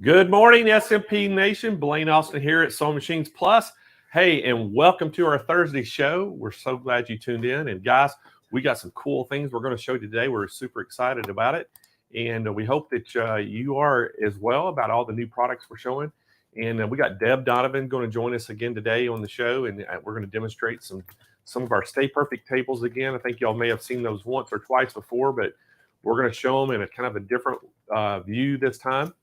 Good morning, SMP Nation. Blaine Austin here at Sewing Machines Plus. Hey, and welcome to our Thursday show. We're so glad you tuned in. And guys, we got some cool things we're going to show you today. We're super excited about it. And we hope that you are as well about all the new products we're showing. And we got Deb Donovan going to join us again today on the show. And we're going to demonstrate some of our StayPerfect tables again. I think y'all may have seen those once or twice before, but we're going to show them in a kind of a different view this time.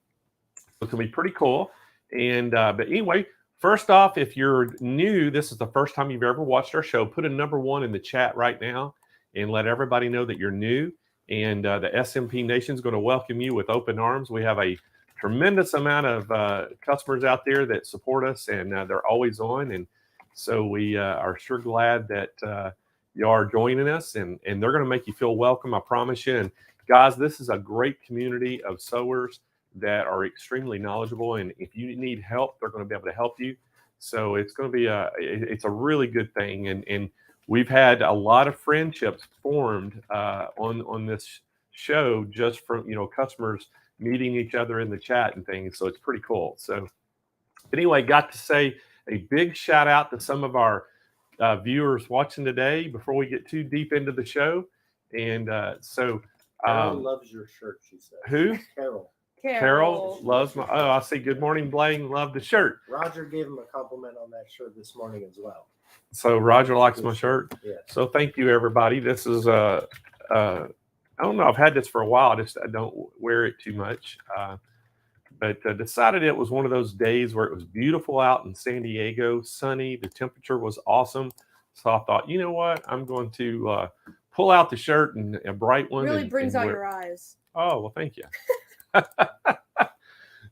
It's going to be pretty cool. And but anyway, first off, if you're new, this is the first time you've ever watched our show, put a number 1 in the chat right now and let everybody know that you're new. And the SMP Nation is going to welcome you with open arms. We have a tremendous amount of customers out there that support us, and they're always on. And so we are sure glad that you are joining us, and they're going to make you feel welcome, I promise you. And guys, this is a great community of sewers that are extremely knowledgeable, and if you need help, they're going to be able to help you. So it's going to be it's a really good thing, and we've had a lot of friendships formed on this show just from customers meeting each other in the chat and things. So it's pretty cool. So anyway, got to say a big shout out to some of our viewers watching today before we get too deep into the show. And Carol loves your shirt, she said. Who? Carol loves my. Oh, I see. Good morning, Blaine. Love the shirt. Roger gave him a compliment on that shirt this morning as well. So Roger likes my shirt. Yeah. So thank you, everybody. This is I don't know. I've had this for a while. I don't wear it too much. But decided it was one of those days where it was beautiful out in San Diego, sunny. The temperature was awesome. So I thought, you know what? I'm going to pull out the shirt and a bright one. Really brings out your eyes. Oh, well, thank you.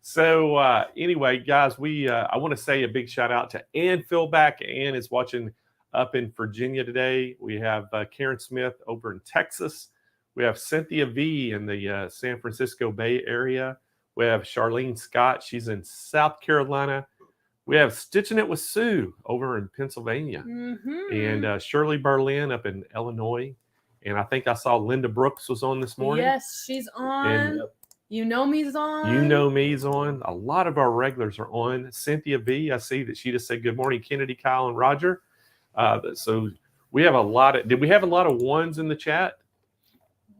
So anyway, guys, I want to say a big shout out to Ann Philback. Ann is watching up in Virginia today. We have Karen Smith over in Texas. We have Cynthia V in the San Francisco Bay Area. We have Charlene Scott. She's in South Carolina. We have Stitching It with Sue over in Pennsylvania. Mm-hmm. And Shirley Berlin up in Illinois. And I think I saw Linda Brooks was on this morning. Yes, she's on. And, You know me's on. You know me's on. A lot of our regulars are on. Cynthia V, I see that she just said good morning, Kennedy, Kyle, and Roger. So we have a lot of. Did we have a lot of ones in the chat?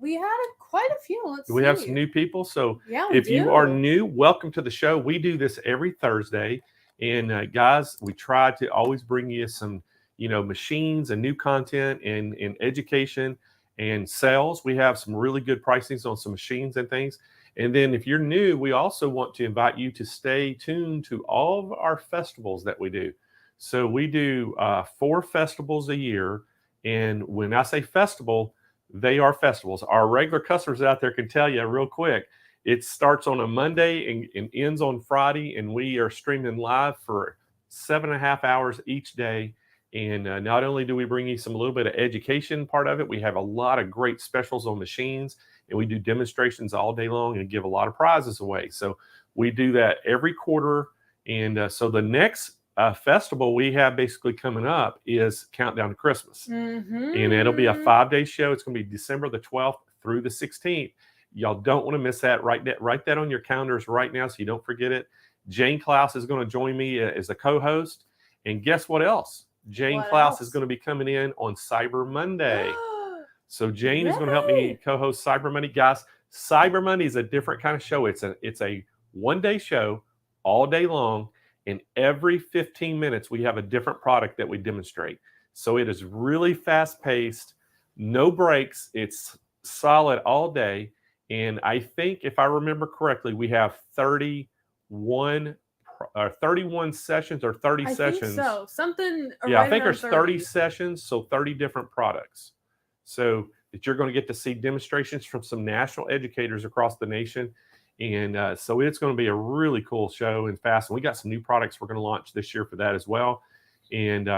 We had quite a few. Let's see. We have some new people. So yeah, if you are new, welcome to the show. We do this every Thursday, and guys, we try to always bring you some, machines and new content and education and sales. We have some really good pricings on some machines and things. And then if you're new, we also want to invite you to stay tuned to all of our festivals that we do. So we do 4 festivals a year. And when I say festival, they are festivals. Our regular customers out there can tell you real quick, it starts on a Monday and ends on Friday. And we are streaming live for 7.5 hours each day. And not only do we bring you a little bit of education part of it, we have a lot of great specials on machines. And we do demonstrations all day long and give a lot of prizes away. So we do that every quarter. And so the next festival we have basically coming up is Countdown to Christmas. Mm-hmm. And it'll be a 5-day show. It's going to be December the 12th through the 16th. Y'all don't want to miss that. Write that on your calendars right now so you don't forget it. Jane Klaus is going to join me as a co-host. And guess what else? Jane Klaus is going to be coming in on Cyber Monday. So Jane is going to help me co-host Cyber Monday. Guys, Cyber Monday is a different kind of show. It's a one-day show all day long. And every 15 minutes, we have a different product that we demonstrate. So it is really fast-paced, no breaks. It's solid all day. And I think, if I remember correctly, we have 31 sessions or 30 sessions. I think so. Something. Yeah, I think there's 30 sessions, so 30 different products. So that you're going to get to see demonstrations from some national educators across the nation. And so it's going to be a really cool show and fast. And we got some new products we're going to launch this year for that as well. And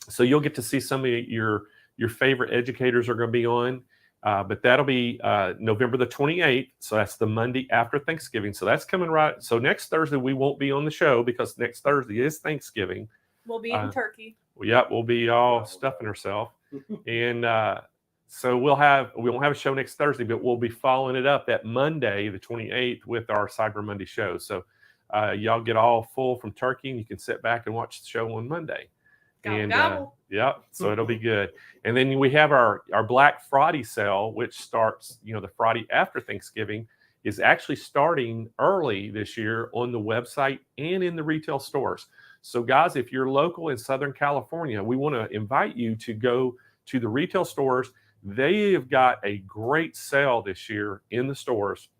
so you'll get to see some of your favorite educators are going to be on. But that'll be November the 28th. So that's the Monday after Thanksgiving. So that's coming right. So next Thursday, we won't be on the show because next Thursday is Thanksgiving. We'll be eating turkey. Yeah, we'll be all stuffing ourselves. And So we won't have a show next Thursday, but we'll be following it up that Monday, the 28th, with our Cyber Monday show. So y'all get all full from turkey, and you can sit back and watch the show on Monday. Gobble, gobble. Yeah, so it'll be good. And then we have our Black Friday sale, which starts, the Friday after Thanksgiving, is actually starting early this year on the website and in the retail stores. So guys, if you're local in Southern California, we want to invite you to go to the retail stores. They have got a great sale this year in the stores.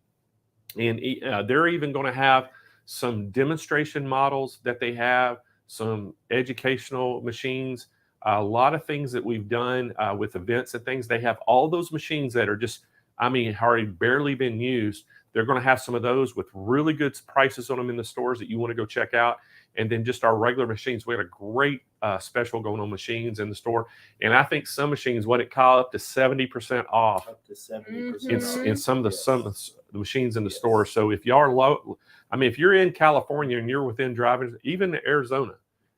And they're even going to have some demonstration models that they have, some educational machines, a lot of things that we've done with events and things. They have all those machines that are just, already barely been used. They're going to have some of those with really good prices on them in the stores that you want to go check out. And then just our regular machines. We had a great special going on machines in the store. And I think some machines, what it called, up to 70% off. Up to 70% in some of the machines in the store. So if y'all are low, if you're in California and you're within driving, even Arizona,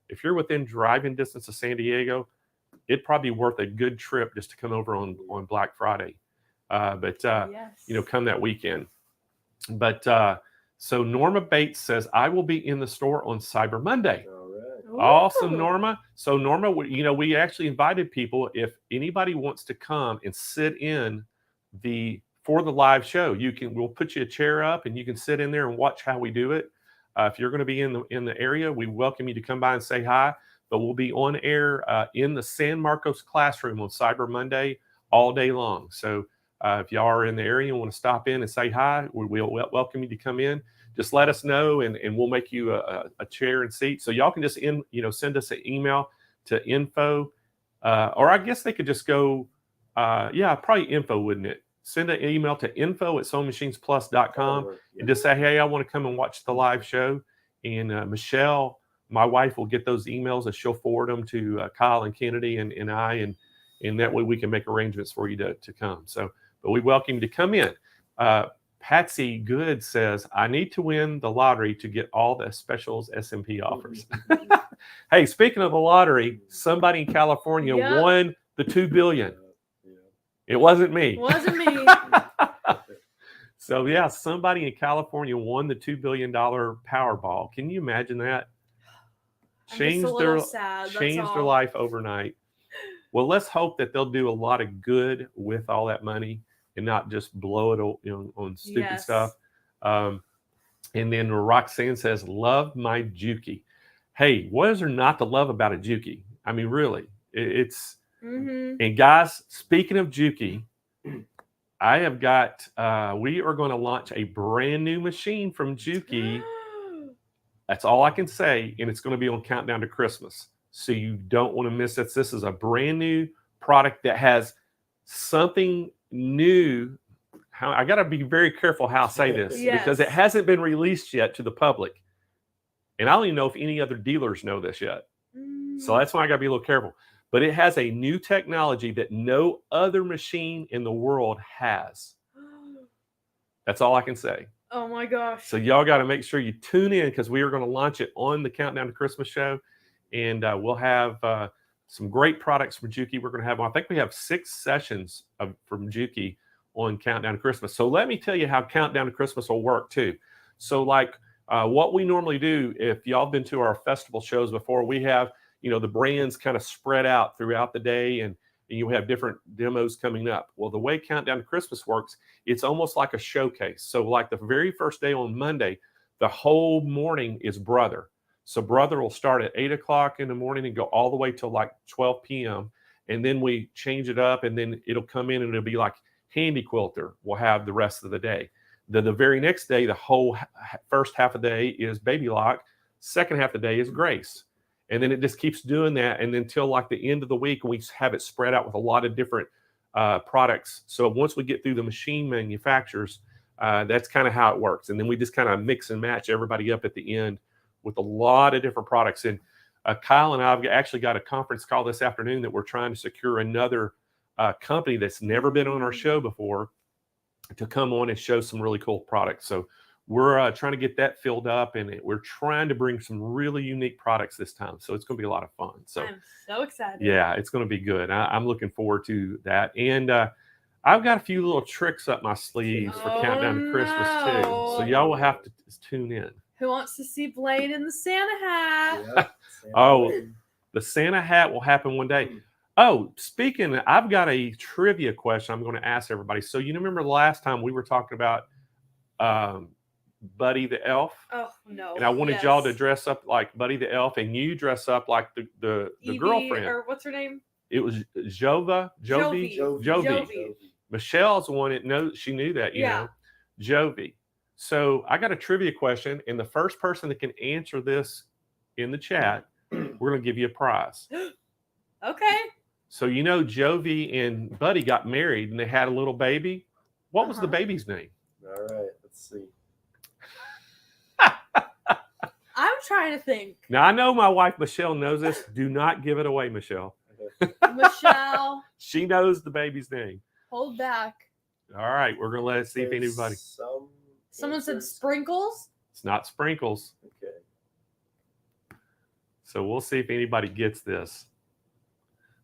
if you're within driving distance of San Diego, it'd probably be worth a good trip just to come over on Black Friday. But come that weekend. But so Norma Bates says, I will be in the store on Cyber Monday. All right. Awesome, Norma. So Norma, we actually invited people. If anybody wants to come and sit in for the live show, we'll put you a chair up and you can sit in there and watch how we do it. If you're going to be in the area, we welcome you to come by and say hi. But we'll be on air in the San Marcos classroom on Cyber Monday all day long. So if y'all are in the area and want to stop in and say hi, we'll welcome you to come in. Just let us know, and we'll make you a chair and seat. So y'all can just send us an email to info, or I guess they could just go, probably info, wouldn't it? Send an email to info@SewingMachinesPlus.com and just say, hey, I want to come and watch the live show. And Michelle, my wife, will get those emails and she'll forward them to Kyle and Kennedy and I, and that way we can make arrangements for you to come. So, but we welcome you to come in. Patsy Good says, I need to win the lottery to get all the specials SMP offers. Hey, speaking of the lottery, somebody in California won the $2 billion. It wasn't me. Wasn't me. So yeah, somebody in California won the $2 billion Powerball. Can you imagine that? Changed their life overnight. Well, let's hope that they'll do a lot of good with all that money and not just blow it on stupid stuff. And then Roxanne says, love my Juki. Hey, what is there not to love about a Juki? Really, it's... Mm-hmm. And guys, speaking of Juki, I have got, we are going to launch a brand new machine from Juki. That's all I can say. And it's going to be on Countdown to Christmas. So you don't want to miss it. This is a brand new product that has something new. I got to be very careful how I say this because it hasn't been released yet to the public. And I don't even know if any other dealers know this yet. So that's why I got to be a little careful. But it has a new technology that no other machine in the world has. That's all I can say. Oh my gosh. So y'all got to make sure you tune in because we are going to launch it on the Countdown to Christmas show. And we'll have some great products from Juki. We're going to have, I think we have 6 sessions from Juki on Countdown to Christmas. So let me tell you how Countdown to Christmas will work too. So what we normally do, if y'all been to our festival shows before, we have, the brands kind of spread out throughout the day and you have different demos coming up. Well, the way Countdown to Christmas works, it's almost like a showcase. So like the very first day on Monday, the whole morning is Brother. So Brother will start at 8 o'clock in the morning and go all the way till like 12 p.m. And then we change it up and then it'll come in and it'll be like Handy Quilter will have the rest of the day. Then the very next day, the whole first half of the day is Baby Lock. Second half of the day is Grace. And then it just keeps doing that. And then till like the end of the week, we have it spread out with a lot of different products. So once we get through the machine manufacturers, that's kind of how it works. And then we just kind of mix and match everybody up at the end with a lot of different products. And Kyle and I have actually got a conference call this afternoon that we're trying to secure another company that's never been on our show before to come on and show some really cool products. So we're trying to get that filled up, and we're trying to bring some really unique products this time. So it's going to be a lot of fun. So I'm so excited. yeah, it's going to be good. I'm looking forward to that. And I've got a few little tricks up my sleeves for Countdown to Christmas too. So y'all will have to tune in. Who wants to see Blaine in the Santa hat? Yeah, Oh, the Santa hat will happen one day. Oh, speaking, I've got a trivia question I'm going to ask everybody. So you remember the last time we were talking about Buddy the Elf? Oh no! And I wanted y'all to dress up like Buddy the Elf, and you dress up like the Evie, girlfriend. or what's her name? It was Jovi. Michelle's the one that knows. She knew that, you know, Jovi. So I got a trivia question, and the first person that can answer this in the chat, we're going to give you a prize. Okay. So you know, Jovi and Buddy got married, and they had a little baby. What was the baby's name? All right, let's see. I'm trying to think. Now I know my wife Michelle knows this. Do not give it away, Michelle. Michelle. She knows the baby's name. Hold back. All right, we're gonna see if anybody. Someone said Sprinkles. It's not Sprinkles. Okay. So we'll see if anybody gets this.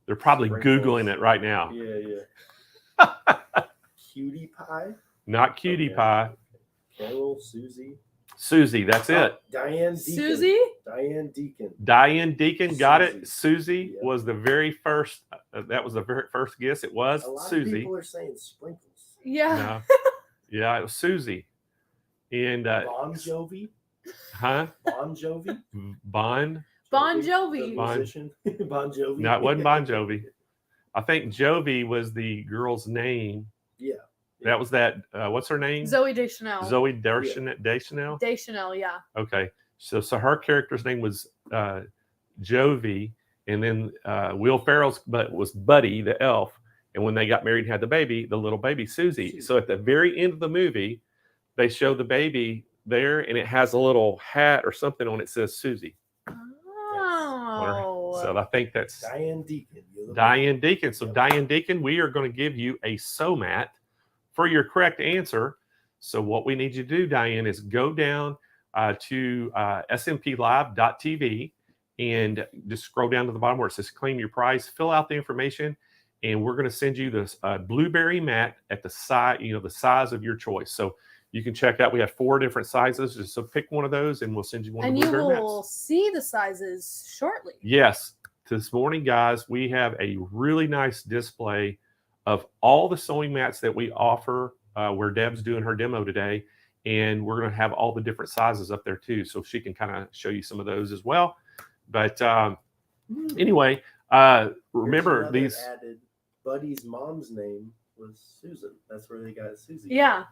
They're probably Sprinkles. Googling it right now. Yeah. Cutie Pie. Not Cutie Pie. Carol, Susie. Susie, that's it. Diane Deacon. Susie? Diane Deacon. Diane Deacon, got Susie. it. Susie Yep. was the very first. That was the very first guess. It was A lot of Susie. people are saying Sprinkles. Yeah. No. Yeah, it was Susie. And Bon Jovi. huh? Bon Jovi. Bon. Bon Jovi. The musician. Bon Jovi. No, it wasn't Bon Jovi. I think Jovi was the girl's name. Yeah. That was that. What's her name? Zoe Deschanel. Zoe Deschanel. Deschanel, yeah. Okay, so her character's name was Jovi, and then Will Ferrell's was Buddy the elf. And when they got married and had the baby, the little baby Susie. So at the very end of the movie, they show the baby there, and it has a little hat or something on it that says Susie. Oh. So I think that's Diane Deacon. Diane Deacon. So Diane Deacon, we are going to give you a sew mat for your correct answer. So what we need you to do, Diane, is go down to smplive.tv and just scroll down to the bottom where it says claim your prize, fill out the information, and we're going to send you this blueberry mat at the size, the size of your choice. So you can check out. We have 4 different sizes. So pick one of those, and we'll send you one of the blueberry mats. And you will see the sizes shortly. Yes. This morning, guys, we have a really nice display of all the sewing mats that we offer where Deb's doing her demo today. And we're going to have all the different sizes up there too. So she can kind of show you some of those as well. But anyway, remember these. Added Buddy's mom's name was Susan. That's where they got Susie. Yeah.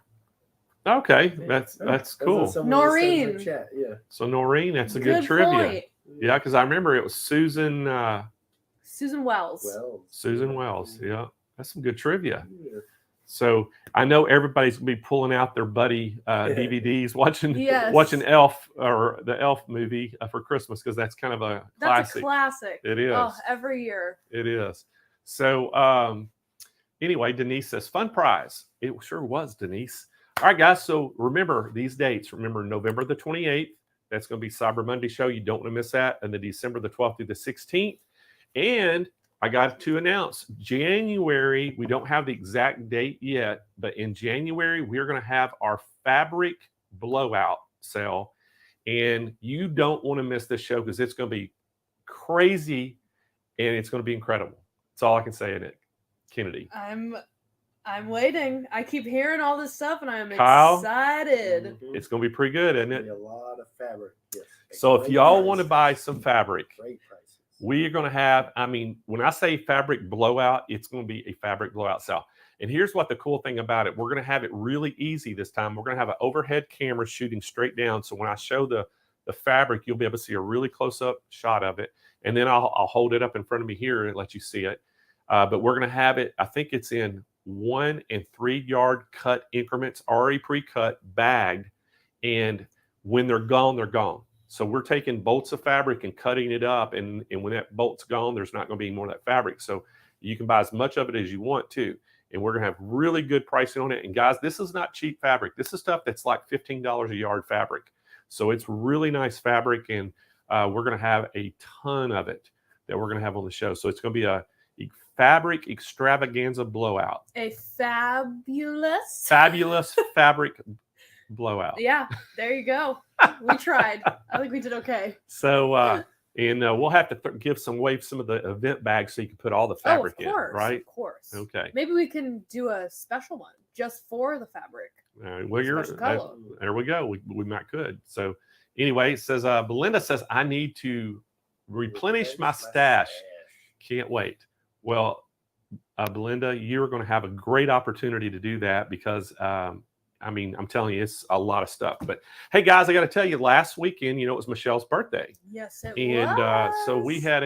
Okay, that's cool. Noreen. Yeah. So Noreen, that's a good trivia. Point. Yeah, because I remember it was Susan. Susan Wells. Susan Wells. Yeah, that's some good trivia. Yeah. So I know everybody's gonna be pulling out their Buddy DVDs, watching Elf or the Elf movie for Christmas, because that's kind of a classic. That's a classic. It is. Oh, every year. It is. So anyway, Denise says fun prize. It sure was, Denise. All right, guys. So remember these dates. Remember November the 28th. That's going to be Cyber Monday show. You don't want to miss that. And the December the 12th through the 16th. And I got to announce January. We don't have the exact date yet, but in January, we're going to have our fabric blowout sale. And you don't want to miss this show because it's going to be crazy and it's going to be incredible. That's all I can say in it. Kennedy. I'm waiting. I keep hearing all this stuff, and I'm Kyle, excited. Mm-hmm. It's going to be pretty good, isn't it? A lot of fabric. Yes. So if y'all want to buy some fabric, great prices. we are going to have, when I say fabric blowout, it's going to be a fabric blowout sale. And here's what the cool thing about it. We're going to have it really easy this time. We're going to have an overhead camera shooting straight down. So when I show the fabric, you'll be able to see a really close-up shot of it. And then I'll hold it up in front of me here and let you see it. But we're going to have it, I think it's in 1 and 3 yard cut increments, already pre-cut, bagged. And when they're gone, they're gone. So we're taking bolts of fabric and cutting it up. And when that bolt's gone, there's not going to be more of that fabric. So you can buy as much of it as you want to. and we're going to have really good pricing on it. And guys, this is not cheap fabric. This is stuff that's like $15 a yard fabric. So it's really nice fabric, and we're going to have a ton of it that we're going to have on the show. So it's going to be a fabric extravaganza blowout. A fabulous Fabric blowout. Yeah, there you go. We tried. I think we did okay. So, and we'll have to give away some of the event bags so you can put all the fabric in, right? Of course. Okay. Maybe we can do a special one just for the fabric. Well, there we go. We might could. So, anyway, it says Belinda says I need to replenish my stash. Can't wait. Well, Belinda, you're going to have a great opportunity to do that because, I'm telling you, it's a lot of stuff. But hey, guys, I got to tell you, last weekend, it was Michelle's birthday. Yes, it was. So we had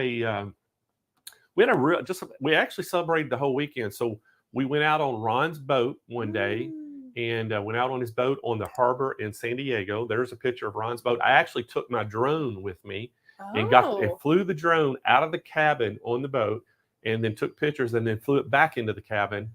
we actually celebrated the whole weekend. So we went out on Ron's boat one day and went out on his boat on the harbor in San Diego. There's a picture of Ron's boat. I actually took my drone with me and flew the drone out of the cabin on the boat, and then took pictures and then flew it back into the cabin.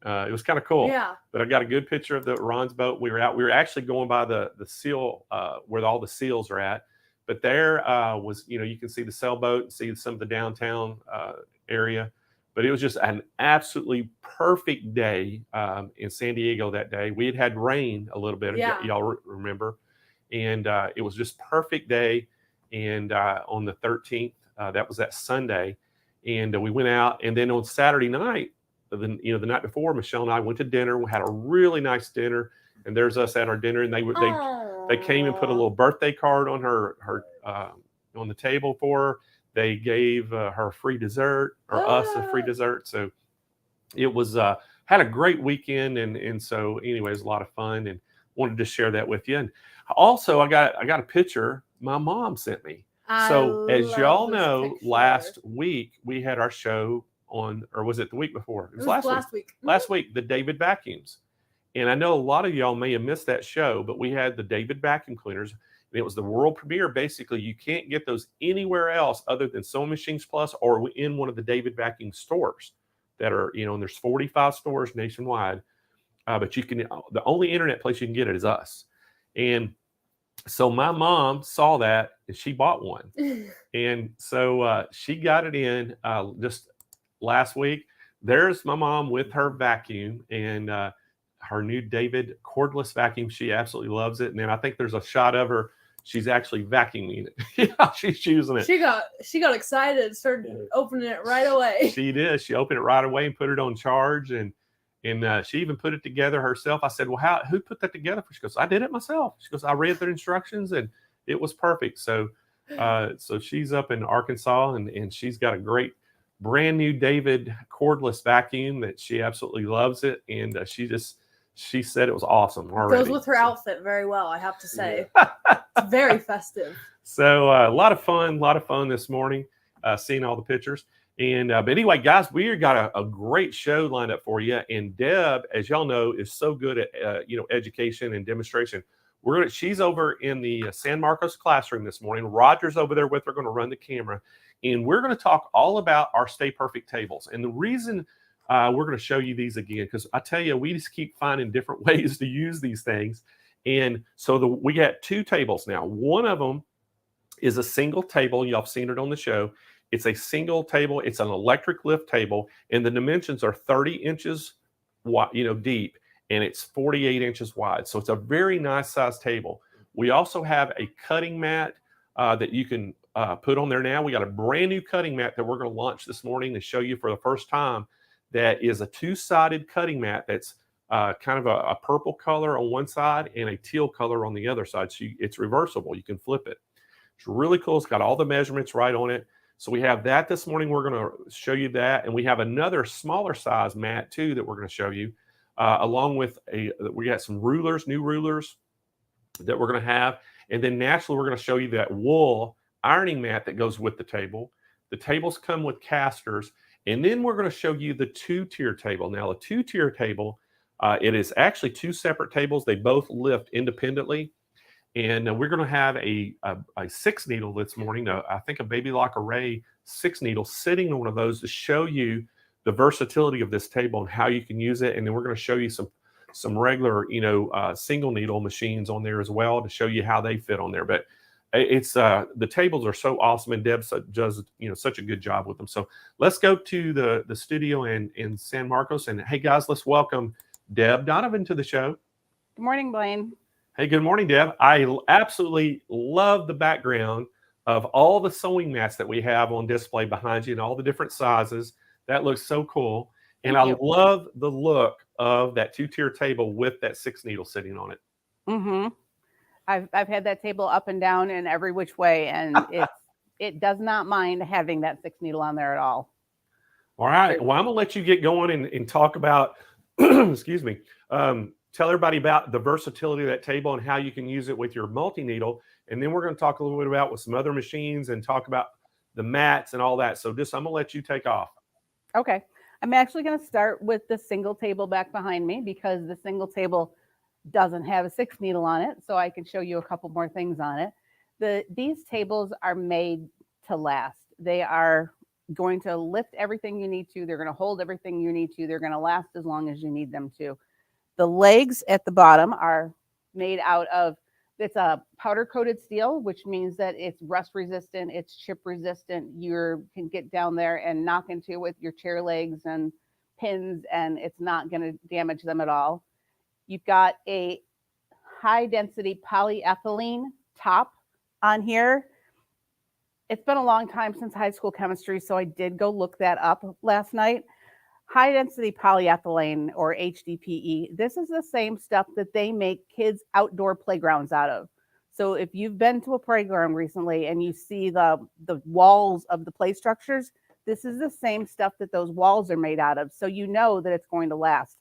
It was kind of cool. Yeah. But I got a good picture of the Ron's boat. We were actually going by the seal where all the seals are at. But there was, you can see the sailboat and see some of the downtown area. But it was just an absolutely perfect day in San Diego that day. We had rain a little bit, y'all remember. And it was just perfect day. And on the 13th, that was that Sunday. And we went out, and then on Saturday night, the night before, Michelle and I went to dinner. We had a really nice dinner, and there's us at our dinner. And they came and put a little birthday card on her on the table for her. They gave her free dessert, or us a free dessert. So it was had a great weekend, and so anyway, it was a lot of fun, and wanted to share that with you. And also, I got a picture my mom sent me. So as y'all know, last week we had our show on, or was it the week before? It was last week. Last week, the David vacuums. And I know a lot of y'all may have missed that show, but we had the David vacuum cleaners. And it was the world premiere. Basically, you can't get those anywhere else other than Sewing Machines Plus or in one of the David vacuum stores that are, and there's 45 stores nationwide. But you can, the only internet place you can get it is us. And so my mom saw that and she bought one. And so she got it in just last week. There's my mom with her vacuum and her new David cordless vacuum. She absolutely loves it. And then I think there's a shot of her. She's actually vacuuming it. Yeah, she's using it. She got excited and started opening it right away. She did. She opened it right away and put it on charge. And she even put it together herself. I said, well, who put that together? She goes, I did it myself. She goes, I read their instructions and it was perfect. So she's up in Arkansas and she's got a great brand new David cordless vacuum that she absolutely loves it. And she said it was awesome already. Goes with her outfit very well, I have to say. It's very festive. So a lot of fun this morning, seeing all the pictures. And but anyway, guys, we got a great show lined up for you. And Deb, as y'all know, is so good at education and demonstration. She's over in the San Marcos classroom this morning. Roger's over there with her, going to run the camera, and we're going to talk all about our StayPerfect tables. And the reason we're going to show you these again, because I tell you, we just keep finding different ways to use these things. And so we got two tables now. One of them is a single table. Y'all have seen it on the show. It's a single table. It's an electric lift table, and the dimensions are 30 inches wide, deep, and it's 48 inches wide. So it's a very nice size table. We also have a cutting mat that you can put on there now. We got a brand new cutting mat that we're going to launch this morning to show you for the first time. That is a two-sided cutting mat that's kind of a purple color on one side and a teal color on the other side. So it's reversible. You can flip it. It's really cool. It's got all the measurements right on it. So we have that this morning. We're going to show you that. And we have another smaller size mat too that we're going to show you, along with we got some rulers, new rulers that we're going to have. And then naturally, we're going to show you that wool ironing mat that goes with the table. The tables come with casters. And then we're going to show you the two-tier table. Now, the two-tier table, it is actually two separate tables. They both lift independently. And we're going to have a 6-needle this morning. I think a Baby Lock Array 6-needle sitting on one of those to show you the versatility of this table and how you can use it. And then we're going to show you some regular, single needle machines on there as well to show you how they fit on there. But it's the tables are so awesome, and Deb does such a good job with them. So let's go to the studio in San Marcos, and hey guys, let's welcome Deb Donovan to the show. Good morning, Blaine. Hey, good morning, Deb. I absolutely love the background of all the sewing mats that we have on display behind you and all the different sizes. That looks so cool. And I love the look of that 2-tier table with that 6 needle sitting on it. Mm-hmm. I've had that table up and down in every which way, and it does not mind having that 6 needle on there at all. All right. Well, I'm gonna let you get going and talk about excuse me. Tell everybody about the versatility of that table and how you can use it with your multi-needle. And then we're going to talk a little bit about with some other machines and talk about the mats and all that. So I'm going to let you take off. Okay. I'm actually going to start with the single table back behind me because the single table doesn't have a 6 needle on it. So I can show you a couple more things on it. These tables are made to last. They are going to lift everything you need to. They're going to hold everything you need to. They're going to last as long as you need them to. The legs at the bottom are made out of, it's a powder coated steel, which means that it's rust resistant, it's chip resistant. You can get down there and knock into it with your chair legs and pins, and it's not going to damage them at all. You've got a high density polyethylene top on here. It's been a long time since high school chemistry, so I did go look that up last night. High density polyethylene, or HDPE, this is the same stuff that they make kids' outdoor playgrounds out of. So if you've been to a playground recently and you see the walls of the play structures, this is the same stuff that those walls are made out of. So you know that it's going to last.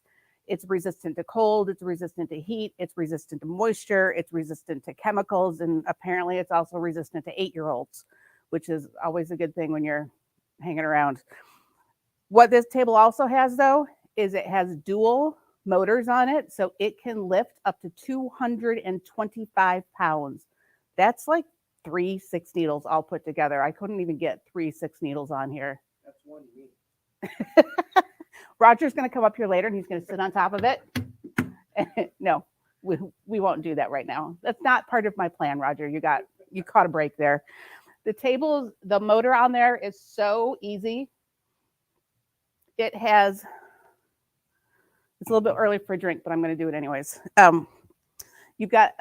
It's resistant to cold, it's resistant to heat, it's resistant to moisture, it's resistant to chemicals, and apparently it's also resistant to 8-year-olds, which is always a good thing when you're hanging around. What this table also has, though, is it has dual motors on it, so it can lift up to 225 pounds. That's like 3 6 needles all put together. I couldn't even get 3 6 needles on here. That's one you need. Roger's going to come up here later, and he's going to sit on top of it. No, we won't do that right now. That's not part of my plan, Roger. You caught a break there. The motor on there is so easy. It's a little bit early for a drink, but I'm going to do it anyways. You've got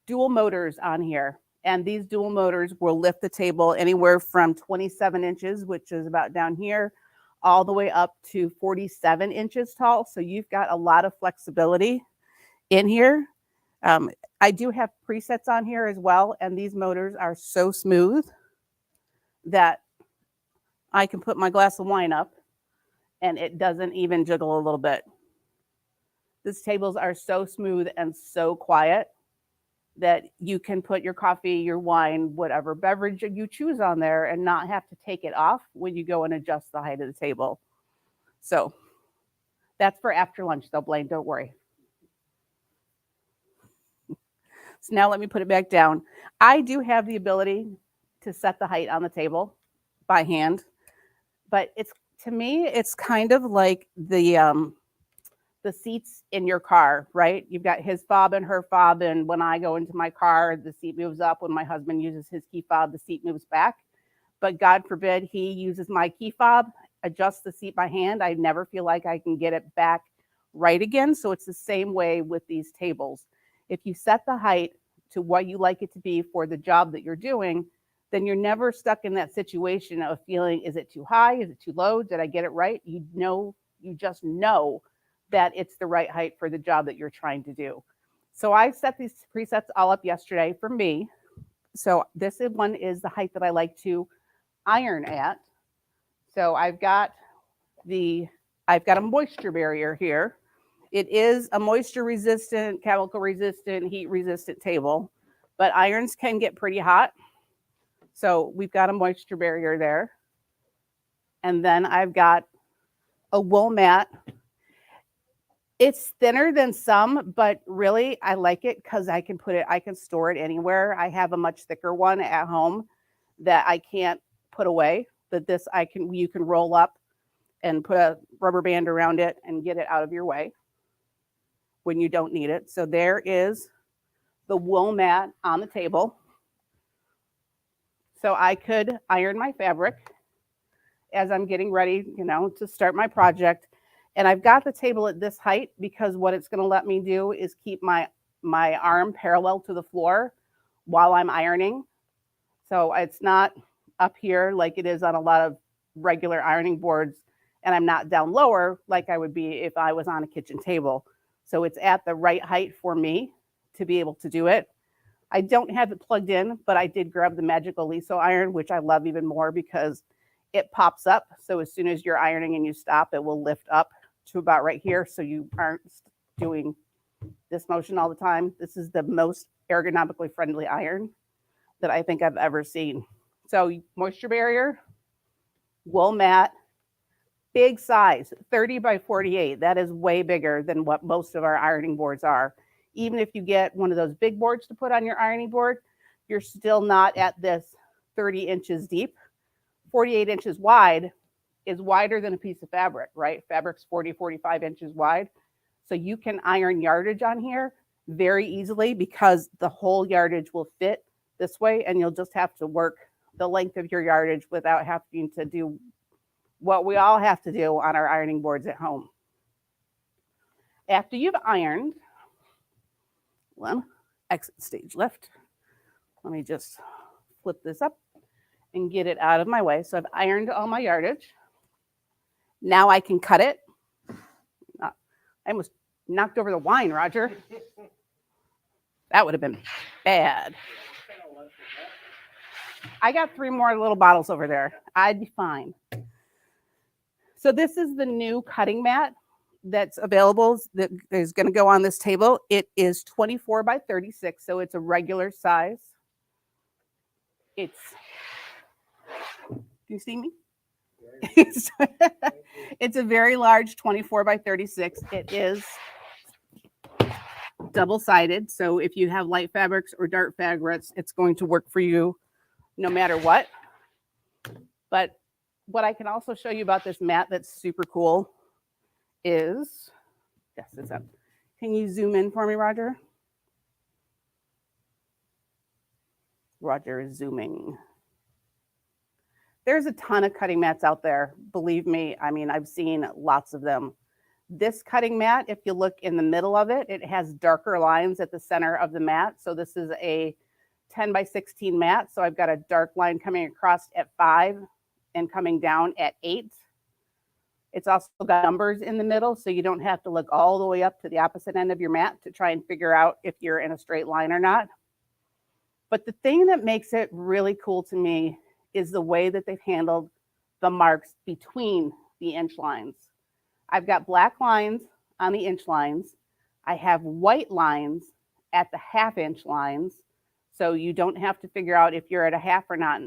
dual motors on here, and these dual motors will lift the table anywhere from 27 inches, which is about down here, all the way up to 47 inches tall. So you've got a lot of flexibility in here. I do have presets on here as well, and these motors are so smooth that I can put my glass of wine up and it doesn't even jiggle a little bit. These tables are so smooth and so quiet that you can put your coffee, your wine, whatever beverage you choose on there and not have to take it off when you go and adjust the height of the table. So that's for after lunch though, Blaine, don't worry. So now let me put it back down. I do have the ability to set the height on the table by hand, but to me, it's kind of like the seats in your car, right? You've got his fob and her fob, and when I go into my car, the seat moves up. When my husband uses his key fob, the seat moves back. But God forbid he uses my key fob, adjusts the seat by hand. I never feel like I can get it back right again. So it's the same way with these tables. If you set the height to what you like it to be for the job that you're doing, then you're never stuck in that situation of feeling, is it too high? Is it too low? Did I get it right? You just know that it's the right height for the job that you're trying to do. So I set these presets all up yesterday for me. So this one is the height that I like to iron at. So I've got a moisture barrier here. It is a moisture resistant, chemical resistant, heat resistant table, but irons can get pretty hot. So we've got a moisture barrier there. And then I've got a wool mat. It's thinner than some, but really I like it because I can store it anywhere. I have a much thicker one at home that I can't put away, but this you can roll up and put a rubber band around it and get it out of your way when you don't need it. So there is the wool mat on the table. So I could iron my fabric as I'm getting ready, to start my project. And I've got the table at this height because what it's going to let me do is keep my arm parallel to the floor while I'm ironing. So it's not up here like it is on a lot of regular ironing boards, and I'm not down lower like I would be if I was on a kitchen table. So it's at the right height for me to be able to do it. I don't have it plugged in, but I did grab the magical Liso iron, which I love even more because it pops up. So as soon as you're ironing and you stop, it will lift up to about right here. So you aren't doing this motion all the time. This is the most ergonomically friendly iron that I think I've ever seen. So moisture barrier, wool mat, big size, 30 by 48. That is way bigger than what most of our ironing boards are. Even if you get one of those big boards to put on your ironing board, you're still not at this 30 inches deep. 48 inches wide is wider than a piece of fabric, right? Fabric's 40, 45 inches wide. So you can iron yardage on here very easily because the whole yardage will fit this way, and you'll just have to work the length of your yardage without having to do what we all have to do on our ironing boards at home. After you've ironed, exit stage left. Let me just flip this up and get it out of my way. So I've ironed all my yardage. Now I can cut it. I almost knocked over the wine, Roger. That would have been bad. I got 3 more little bottles over there. I'd be fine. So this is the new cutting mat that's available that is going to go on this table. It is 24 by 36, so it's a regular size. Do you see me? It's a very large 24 by 36. It is double-sided, so if you have light fabrics or dark fabrics, it's going to work for you no matter what. But what I can also show you about this mat that's super cool is, yes, it's up. Can you zoom in for me, Roger? Roger is zooming. There's a ton of cutting mats out there. Believe me, I mean, I've seen lots of them. This cutting mat, if you look in the middle of it, it has darker lines at the center of the mat. So this is a 10 by 16 mat. So I've got a dark line coming across at 5 and coming down at 8. It's also got numbers in the middle, so you don't have to look all the way up to the opposite end of your mat to try and figure out if you're in a straight line or not. But the thing that makes it really cool to me is the way that they've handled the marks between the inch lines. I've got black lines on the inch lines. I have white lines at the half-inch lines, so you don't have to figure out if you're at a half or not.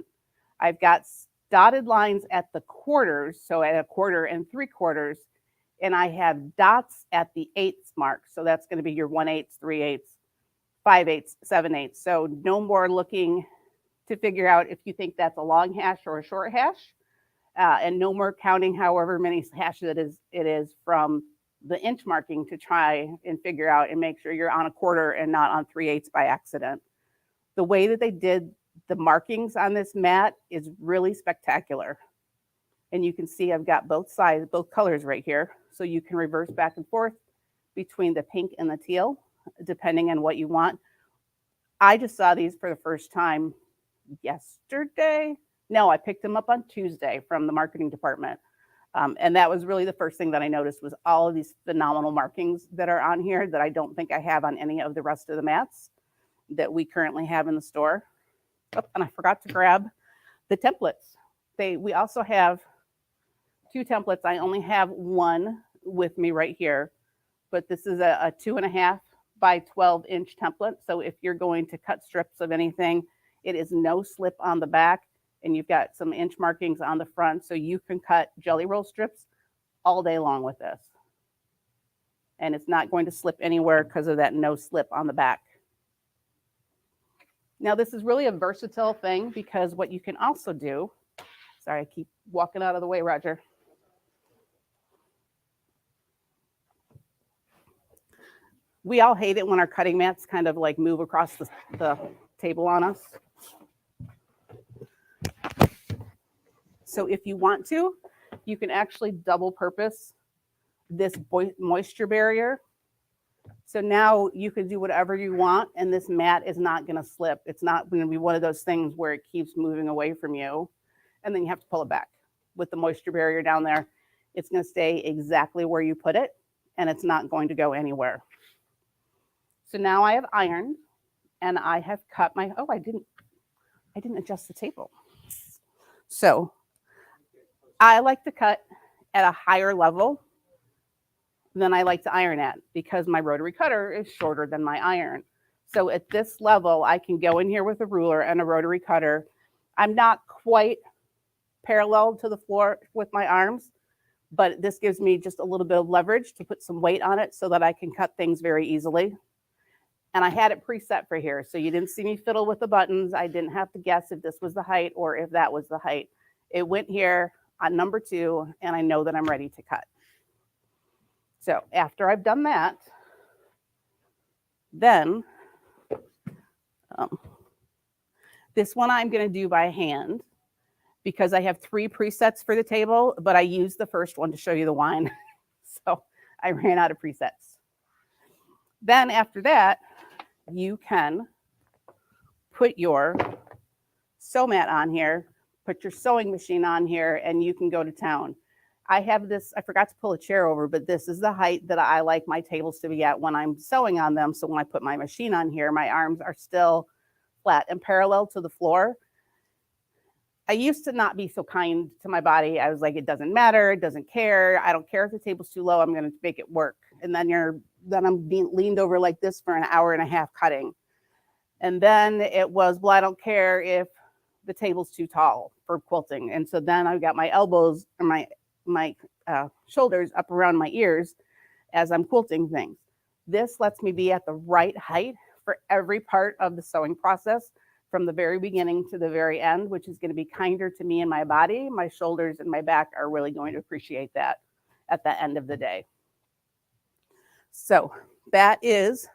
I've got dotted lines at the quarters, so at 1/4 and 3/4, and I have dots at the 1/8 mark. So that's going to be your 1/8, 3/8, 5/8, 7/8. So no more looking to figure out if you think that's a long hash or a short hash, and no more counting however many hashes it is from the inch marking to try and figure out and make sure you're on 1/4 and not on 3/8 by accident. The way that they did the markings on this mat is really spectacular. And you can see I've got both sides, both colors right here. So you can reverse back and forth between the pink and the teal, depending on what you want. I just saw these for the first time yesterday. No, I picked them up on Tuesday from the marketing department. And that was really the first thing that I noticed was all of these phenomenal markings that are on here that I don't think I have on any of the rest of the mats that we currently have in the store. Oh, and I forgot to grab the templates. We also have 2 templates. I only have one with me right here, but this is a 2.5 by 12 inch template. So if you're going to cut strips of anything, it is no slip on the back, and you've got some inch markings on the front, so you can cut jelly roll strips all day long with this. And it's not going to slip anywhere because of that no slip on the back. Now, this is really a versatile thing because what you can also do, sorry, I keep walking out of the way, Roger. We all hate it when our cutting mats kind of like move across the table on us. So if you want to, you can actually double purpose this moisture barrier. So now you can do whatever you want, and this mat is not going to slip. It's not going to be one of those things where it keeps moving away from you, and then you have to pull it back. With the moisture barrier down there, it's going to stay exactly where you put it, and it's not going to go anywhere. So now I have ironed, and I have cut my, oh, I didn't adjust the table. So I like to cut at a higher level than I like to iron at because my rotary cutter is shorter than my iron. So at this level, I can go in here with a ruler and a rotary cutter. I'm not quite parallel to the floor with my arms, but this gives me just a little bit of leverage to put some weight on it so that I can cut things very easily. And I had it preset for here, so you didn't see me fiddle with the buttons. I didn't have to guess if this was the height or if that was the height. It went here on number 2, and I know that I'm ready to cut. So after I've done that, then this one I'm going to do by hand because I have 3 presets for the table, but I used the first one to show you the wine. So I ran out of presets. Then after that, you can put your sew mat on here, put your sewing machine on here, and you can go to town. I have this, I forgot to pull a chair over, but this is the height that I like my tables to be at when I'm sewing on them. So when I put my machine on here, my arms are still flat and parallel to the floor. I used to not be so kind to my body. I was like, it doesn't matter, it doesn't care. I don't care if the table's too low, I'm gonna make it work. And then I'm being leaned over like this for an hour and a half cutting. And then it was, well, I don't care if the table's too tall for quilting. And so then I got my elbows and my shoulders up around my ears as I'm quilting things. This lets me be at the right height for every part of the sewing process from the very beginning to the very end, which is going to be kinder to me and my body. My shoulders and my back are really going to appreciate that at the end of the day. So that is,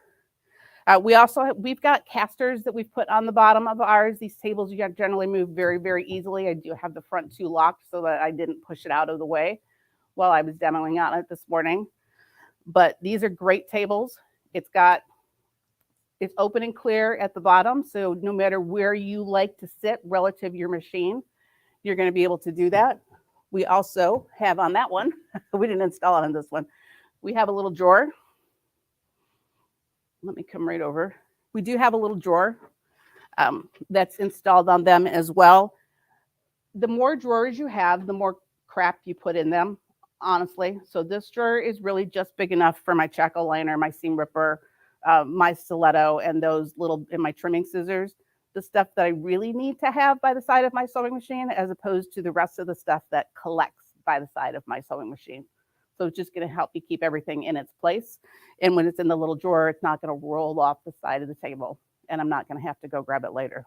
we've got casters that we've put on the bottom of ours. These tables you generally move very, very easily. I do have the front 2 locked so that I didn't push it out of the way while I was demoing on it this morning. But these are great tables. It's open and clear at the bottom. So no matter where you like to sit relative to your machine, you're going to be able to do that. We also have on that one, we didn't install it on this one. We have a little drawer. Let me come right over. We do have a little drawer that's installed on them as well. The more drawers you have, the more crap you put in them, honestly. So this drawer is really just big enough for my checkle liner, my seam ripper, my stiletto, and my trimming scissors. The stuff that I really need to have by the side of my sewing machine, as opposed to the rest of the stuff that collects by the side of my sewing machine. So it's just going to help me keep everything in its place. And when it's in the little drawer, it's not going to roll off the side of the table, and I'm not going to have to go grab it later.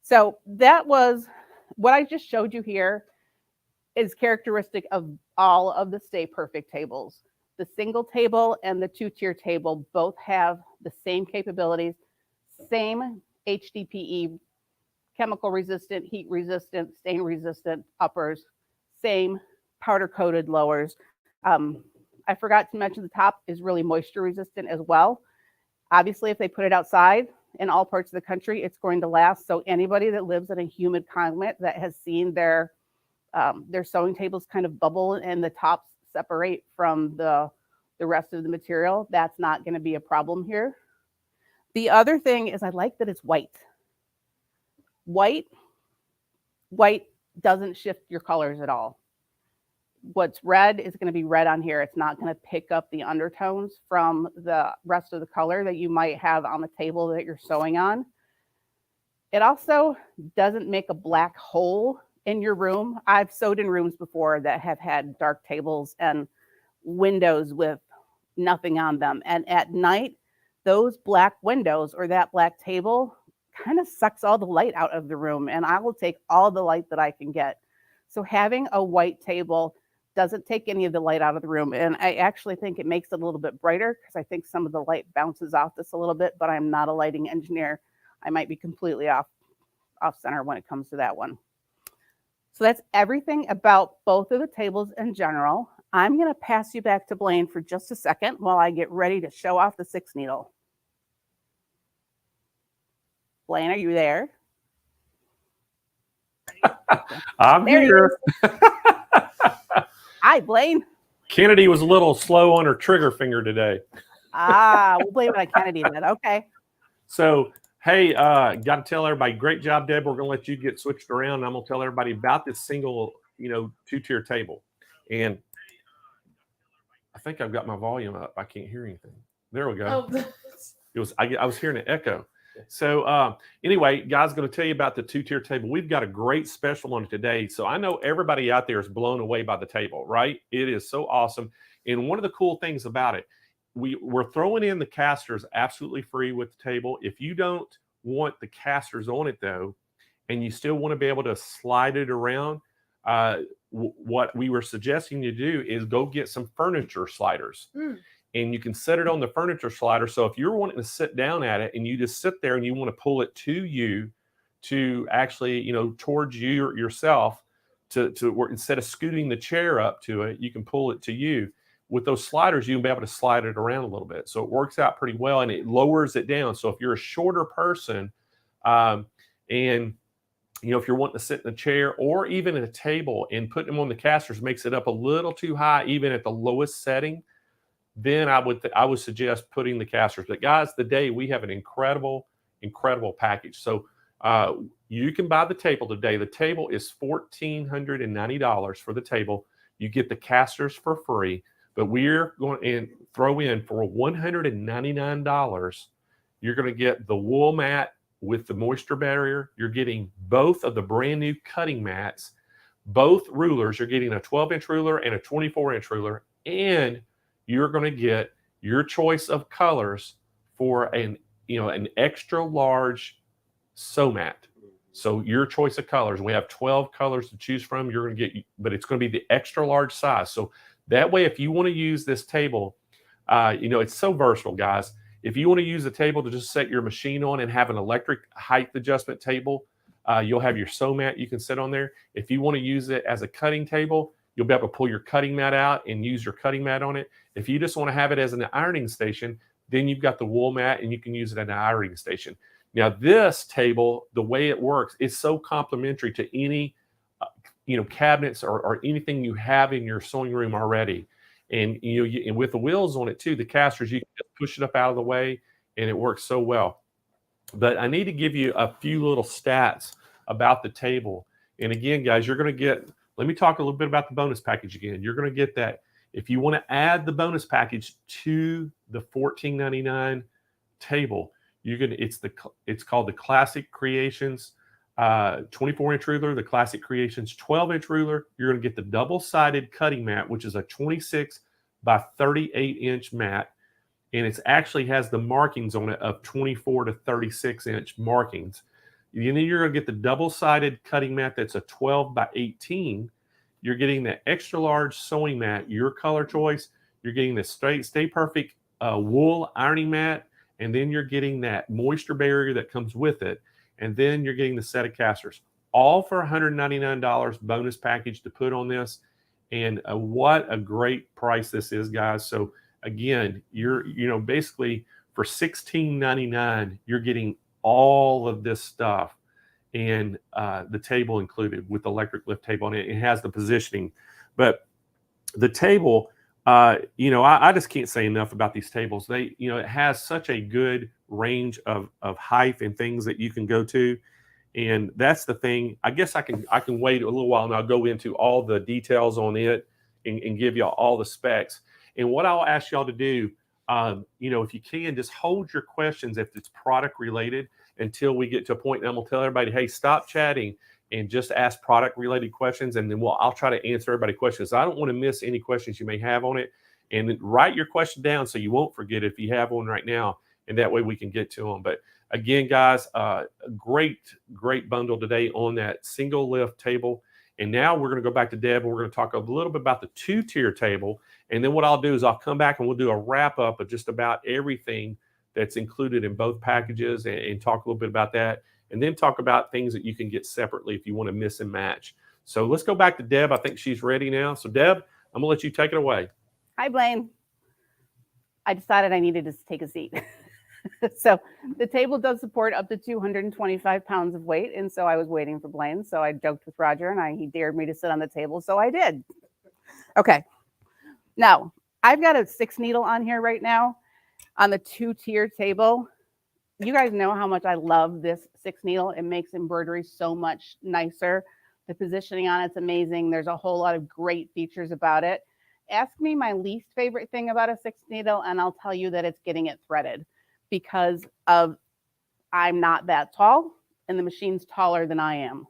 So that was what I just showed you here is characteristic of all of the StayPerfect tables. The single table and the 2-tier table both have the same capabilities, same HDPE, chemical resistant, heat resistant, stain resistant uppers, same powder coated lowers. I forgot to mention the top is really moisture resistant as well. Obviously, if they put it outside in all parts of the country, it's going to last. So anybody that lives in a humid climate that has seen their sewing tables kind of bubble and the tops separate from the rest of the material, that's not going to be a problem here. The other thing is I like that it's white. White doesn't shift your colors at all. What's red is going to be red on here. It's not going to pick up the undertones from the rest of the color that you might have on the table that you're sewing on. It also doesn't make a black hole in your room. I've sewed in rooms before that have had dark tables and windows with nothing on them. And at night, those black windows or that black table kind of sucks all the light out of the room, and I will take all the light that I can get. So having a white table doesn't take any of the light out of the room. And I actually think it makes it a little bit brighter because I think some of the light bounces off this a little bit, but I'm not a lighting engineer. I might be completely off center when it comes to that one. So that's everything about both of the tables in general. I'm going to pass you back to Blaine for just a second while I get ready to show off the 6 needle. Blaine, are you there? I'm There he here. Hi, Blaine. Kennedy was a little slow on her trigger finger today. We'll blame it on Kennedy then. Okay. So, hey, got to tell everybody, great job, Deb. We're going to let you get switched around. I'm going to tell everybody about this single, 2-tier table. And I think I've got my volume up. I can't hear anything. There we go. Oh. I was hearing an echo. So anyway, guys, going to tell you about the 2-tier table. We've got a great special on it today. So I know everybody out there is blown away by the table, right? It is so awesome. And one of the cool things about it, we're throwing in the casters absolutely free with the table. If you don't want the casters on it though, and you still want to be able to slide it around, what we were suggesting you do is go get some furniture sliders. And you can set it on the furniture slider. So if you're wanting to sit down at it and you just sit there and you want to pull it to you, to actually, towards you yourself, to work, instead of scooting the chair up to it, you can pull it to you. With those sliders, you can be able to slide it around a little bit. So it works out pretty well and it lowers it down. So if you're a shorter person, and if you're wanting to sit in a chair or even at a table and putting them on the casters makes it up a little too high, even at the lowest setting, then I would suggest putting the casters. But guys, today we have an incredible package. So you can buy the table today. The table is $1,490 for the table. You get the casters for free, but we're going to throw in for $199. You're going to get the wool mat with the moisture barrier. You're getting both of the brand new cutting mats, both rulers. You're getting a 12-inch ruler and a 24-inch ruler, and you're going to get your choice of colors for an extra large sew mat. So your choice of colors, we have 12 colors to choose from. You're going to get, but it's going to be the extra large size. So that way, if you want to use this table, it's so versatile, guys. If you want to use the table to just set your machine on and have an electric height adjustment table, you'll have your sew mat you can sit on there. If you want to use it as a cutting table, you'll be able to pull your cutting mat out and use your cutting mat on it. If you just want to have it as an ironing station, then you've got the wool mat and you can use it as an ironing station. Now, this table, the way it works, is so complementary to any, cabinets or anything you have in your sewing room already. And, and with the wheels on it too, the casters, you can just push it up out of the way and it works so well. But I need to give you a few little stats about the table. And again, guys, you're going to get, let me talk a little bit about the bonus package again. You're going to get that. If you want to add the bonus package to the $14.99 table, it's called the Classic Creations 24-inch ruler, the Classic Creations 12-inch ruler. You're going to get the double-sided cutting mat, which is a 26 by 38-inch mat, and it actually has the markings on it of 24 to 36-inch markings. And then you're going to get the double-sided cutting mat that's a 12 by 18. You're getting the extra large sewing mat, your color choice. You're getting the StayPerfect wool ironing mat, and then you're getting that moisture barrier that comes with it, and then you're getting the set of casters, all for $199 bonus package to put on this. And what a great price this is, guys. So again, you're basically for $16.99, you're getting all of this stuff, and the table included with the electric lift table on it. It has the positioning, but the table, I just can't say enough about these tables. It has such a good range of height and things that you can go to. And that's the thing. I guess I can wait a little while and I'll go into all the details on it and give y'all all the specs. And what I'll ask y'all to do, if you can, just hold your questions if it's product related until we get to a point. And I'm gonna tell everybody, hey, stop chatting and just ask product related questions, and then I'll try to answer everybody's questions. I don't want to miss any questions you may have on it, and then write your question down so you won't forget it if you have one right now, and that way we can get to them. But again, guys, a great bundle today on that single lift table. And now we're going to go back to Deb, and we're going to talk a little bit about the 2-tier table. And then what I'll do is I'll come back and we'll do a wrap up of just about everything that's included in both packages, and talk a little bit about that. And then talk about things that you can get separately if you want to mix and match. So let's go back to Deb. I think she's ready now. So Deb, I'm going to let you take it away. Hi, Blaine. I decided I needed to take a seat. So the table does support up to 225 pounds of weight. And so I was waiting for Blaine. So I joked with Roger and he dared me to sit on the table. So I did. Okay. Now I've got a 6 needle on here right now on the 2-tier table. You guys know how much I love this 6 needle. It makes embroidery so much nicer. The positioning on it's amazing. There's a whole lot of great features about it. Ask me my least favorite thing about a 6 needle, and I'll tell you that it's getting it threaded, because of I'm not that tall and the machine's taller than I am.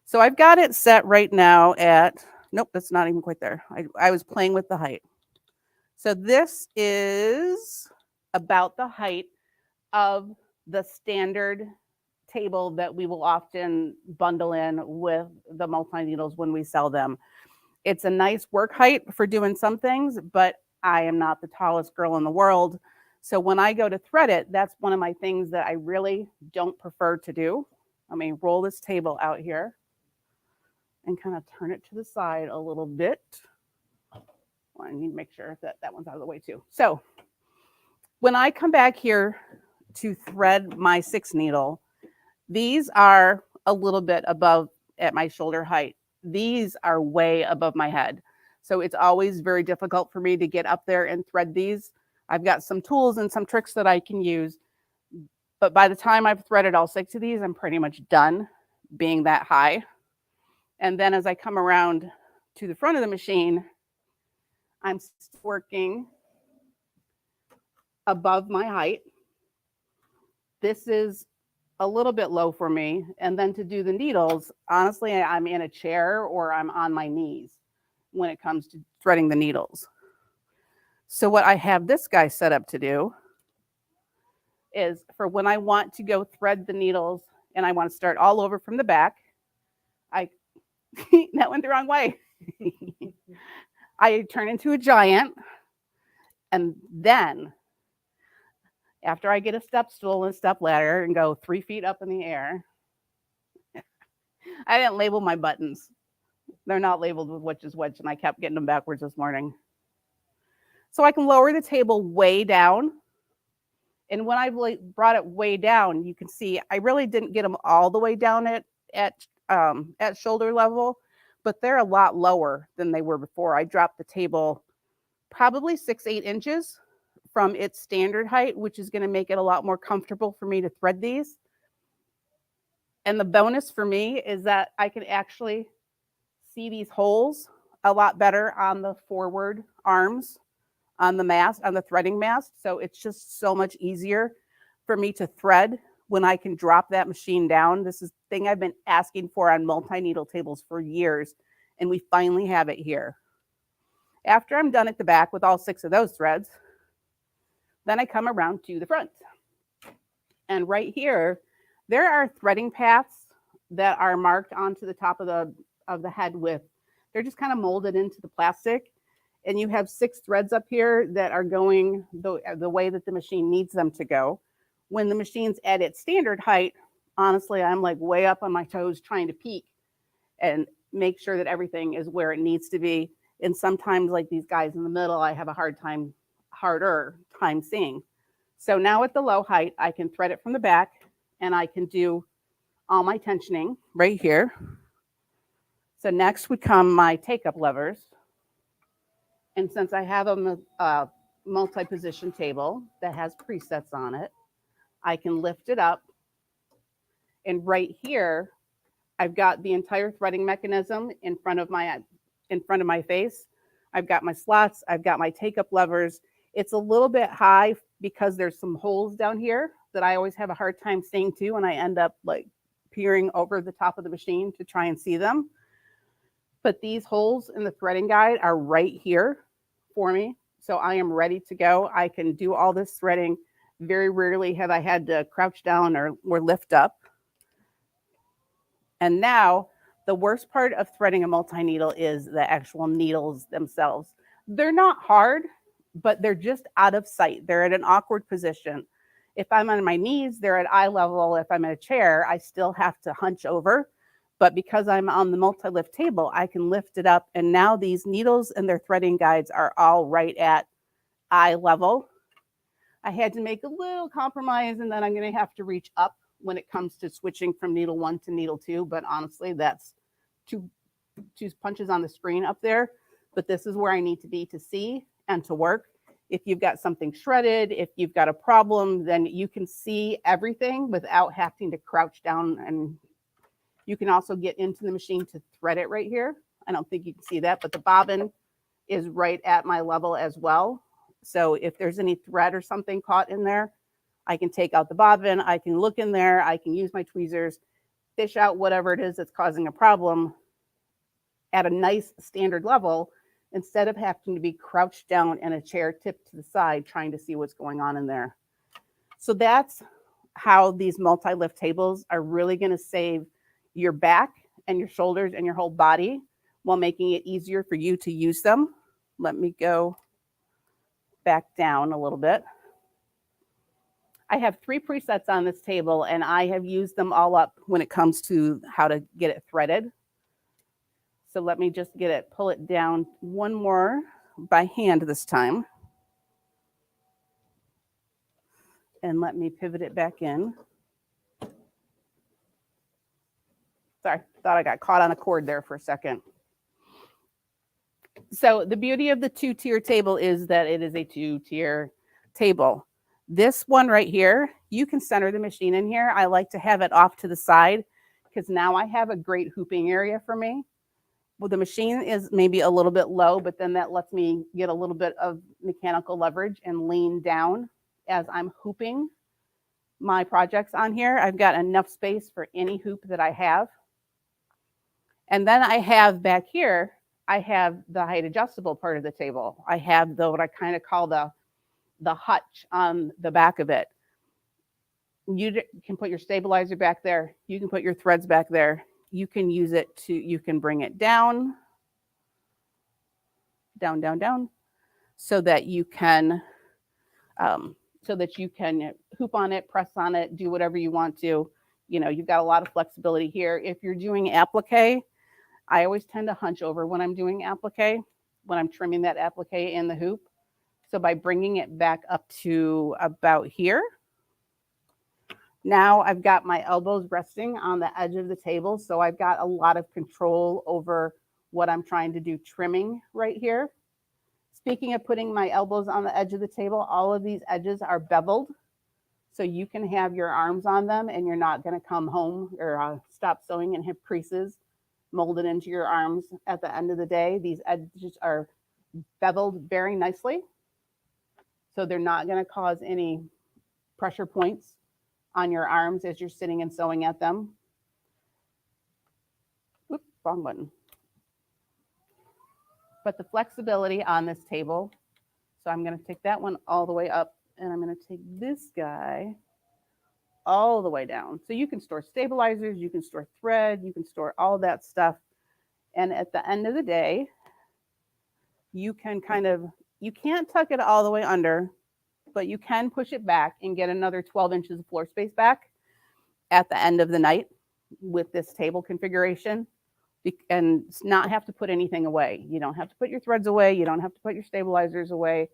So I've got it set right now at, nope, that's not even quite there. I was playing with the height. So this is about the height of the standard table that we will often bundle in with the multi-needles when we sell them. It's a nice work height for doing some things, but I am not the tallest girl in the world. So when I go to thread it, that's one of my things that I really don't prefer to do. Let me roll this table out here and kind of turn it to the side a little bit. Well, I need to make sure that that one's out of the way too. So when I come back here to thread my 6 needle, these are a little bit above at my shoulder height. These are way above my head. So it's always very difficult for me to get up there and thread these. I've got some tools and some tricks that I can use, but by the time I've threaded all 6 of these, I'm pretty much done being that high. And then as I come around to the front of the machine, I'm working above my height. This is a little bit low for me. And then to do the needles, honestly, I'm in a chair or I'm on my knees when it comes to threading the needles. So what I have this guy set up to do is for when I want to go thread the needles and I want to start all over from the back, that went the wrong way. I turn into a giant, and then after I get a step stool and step ladder and go 3 feet up in the air, I didn't label my buttons. They're not labeled with which is which, and I kept getting them backwards this morning. So I can lower the table way down. And when I brought it way down, you can see I really didn't get them all the way down at shoulder level, but they're a lot lower than they were before. I dropped the table probably 6-8 inches from its standard height, which is going to make it a lot more comfortable for me to thread these. And the bonus for me is that I can actually see these holes a lot better on the forward arms on the mast, on the threading mast. So it's just so much easier for me to thread when I can drop that machine down. This is the thing I've been asking for on multi-needle tables for years, and we finally have it here. After I'm done at the back with all 6 of those threads, then I come around to the front. And right here, there are threading paths that are marked onto the top of the head with, they're just kind of molded into the plastic. And you have 6 threads up here that are going the way that the machine needs them to go. When the machine's at its standard height, honestly, I'm like way up on my toes trying to peek and make sure that everything is where it needs to be. And sometimes, like these guys in the middle, I have a harder time seeing. So now at the low height, I can thread it from the back, and I can do all my tensioning right here. So next would come my take-up levers. And since I have a multi-position table that has presets on it, I can lift it up. And right here, I've got the entire threading mechanism in front of my face. I've got my slots. I've got my take-up levers. It's a little bit high because there's some holes down here that I always have a hard time seeing too, and I end up like peering over the top of the machine to try and see them. But these holes in the threading guide are right here for me. So I am ready to go. I can do all this threading. Very rarely have I had to crouch down or lift up. And now The worst part of threading a multi-needle is the actual needles themselves. They're not hard, but they're just out of sight. They're at an awkward position. If I'm on my knees, they're at eye level. If I'm in a chair, I still have to hunch over. But because I'm on the multi-lift table, I can lift it up. And now these needles and their threading guides are all right at eye level. I had to make a little compromise, and then I'm going to have to reach up when it comes to switching from needle 1 to needle 2. But honestly, that's two punches on the screen up there. But this is where I need to be to see and to work. If you've got something shredded, if you've got a problem, then you can see everything without having to crouch down. And you can also get into the machine to thread it right here. I don't think you can see that, but the bobbin is right at my level as well. So if there's any thread or something caught in there, I can take out the bobbin, I can look in there, I can use my tweezers, fish out whatever it is that's causing a problem at a nice standard level, instead of having to be crouched down in a chair tipped to the side trying to see what's going on in there. So that's how these multi-lift tables are really going to save your back and your shoulders and your whole body while making it easier for you to use them. Let me go back down a little bit. I have 3 presets on this table, and I have used them all up when it comes to how to get it threaded. So let me just pull it down one more by hand this time. And let me pivot it back in. Sorry, thought I got caught on a cord there for a second. So the beauty of the 2-tier table is that it is a 2-tier table. This one right here, you can center the machine in here. I like to have it off to the side because now I have a great hooping area for me. Well, the machine is maybe a little bit low, but then that lets me get a little bit of mechanical leverage and lean down as I'm hooping my projects on here. I've got enough space for any hoop that I have. And then I have back here, I have the height adjustable part of the table. I have what I kind of call the hutch on the back of it. You can put your stabilizer back there. You can put your threads back there. You can use it you can bring it down, down, down, down, so that you can hoop on it, press on it, do whatever you want to. You know, you've got a lot of flexibility here. If you're doing applique, I always tend to hunch over when I'm doing applique, when I'm trimming that applique in the hoop. So by bringing it back up to about here, now I've got my elbows resting on the edge of the table. So I've got a lot of control over what I'm trying to do trimming right here. Speaking of putting my elbows on the edge of the table, all of these edges are beveled. So you can have your arms on them and you're not going to come home or stop sewing and have creases molded into your arms at the end of the day. These edges are beveled very nicely. So they're not going to cause any pressure points on your arms as you're sitting and sewing at them. Oops, wrong button. But the flexibility on this table, so I'm going to take that one all the way up, and I'm going to take this guy all the way down. So you can store stabilizers, you can store thread, you can store all that stuff. And at the end of the day, you can you can't tuck it all the way under, but you can push it back and get another 12 inches of floor space back at the end of the night with this table configuration, and not have to put anything away. You don't have to put your threads away. You don't have to put your stabilizers away.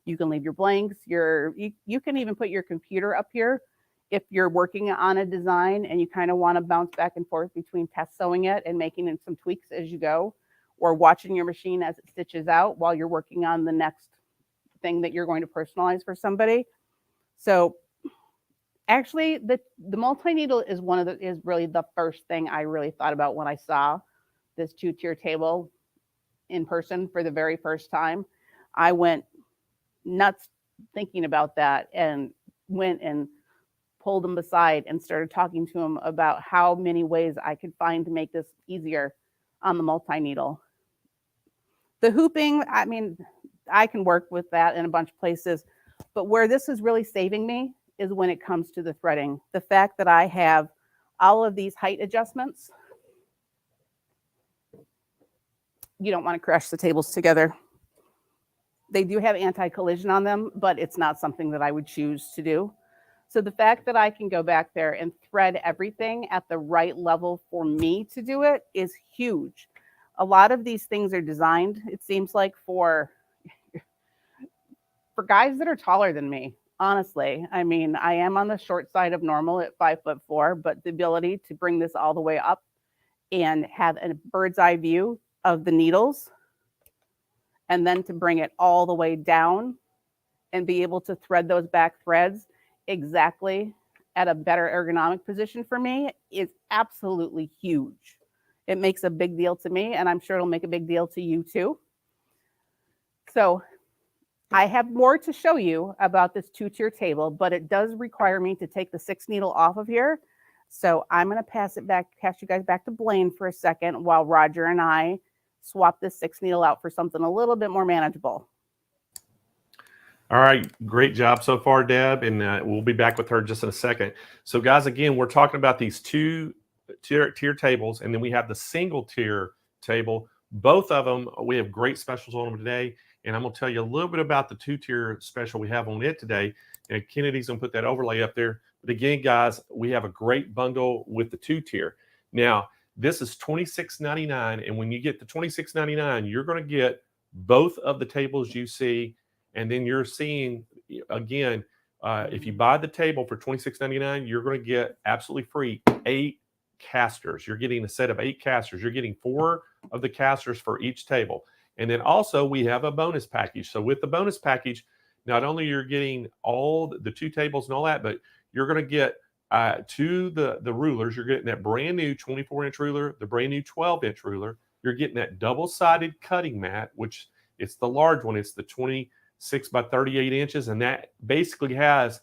You can leave your blanks. You can even put your computer up here if you're working on a design and you kind of want to bounce back and forth between test sewing it and making some tweaks as you go, or watching your machine as it stitches out while you're working on the next thing that you're going to personalize for somebody. So actually the multi-needle is really the first thing I really thought about when I saw this 2-tier table in person for the very first time. I went nuts thinking about that and went and pulled him aside and started talking to him about how many ways I could find to make this easier on the multi-needle. The hooping, I mean, I can work with that in a bunch of places, but where this is really saving me is when it comes to the threading. The fact that I have all of these height adjustments you don't want to crash the tables together. They do have anti-collision on them, but it's not something that I would choose to do. So the fact that I can go back there and thread everything at the right level for me to do it is huge. A lot of these things are designed, it seems like, for guys that are taller than me, honestly. I mean, I am on the short side of normal at 5'4", but the ability to bring this all the way up and have a bird's eye view of the needles, and then to bring it all the way down and be able to thread those back threads exactly at a better ergonomic position for me is absolutely huge. It makes a big deal to me, and I'm sure it'll make a big deal to you too. So I have more to show you about this 2-tier table, but it does require me to take the 6 needle off of here. So I'm going to pass you guys back to Blaine for a second while Roger and I swap this 6 needle out for something a little bit more manageable. All right, great job so far, Deb, and we'll be back with her just in a second. So, guys, again, we're talking about these 2-tier tables, and then we have the single tier table. Both of them, we have great specials on them today, and I'm going to tell you a little bit about the 2-tier special we have on it today. And Kennedy's going to put that overlay up there. But again, guys, we have a great bundle with the 2-tier. Now, this is $26.99, and when you get the $26.99, you're going to get both of the tables you see. And then you're seeing, again, if you buy the table for $26.99, you're going to get absolutely free 8 casters. You're getting a set of 8 casters. You're getting 4 of the casters for each table. And then also we have a bonus package. So with the bonus package, not only you're getting all the 2 tables and all that, but you're going to get the rulers. You're getting that brand new 24-inch ruler, the brand new 12-inch ruler. You're getting that double-sided cutting mat, which it's the large one. It's the 26 by 38 inches, and that basically has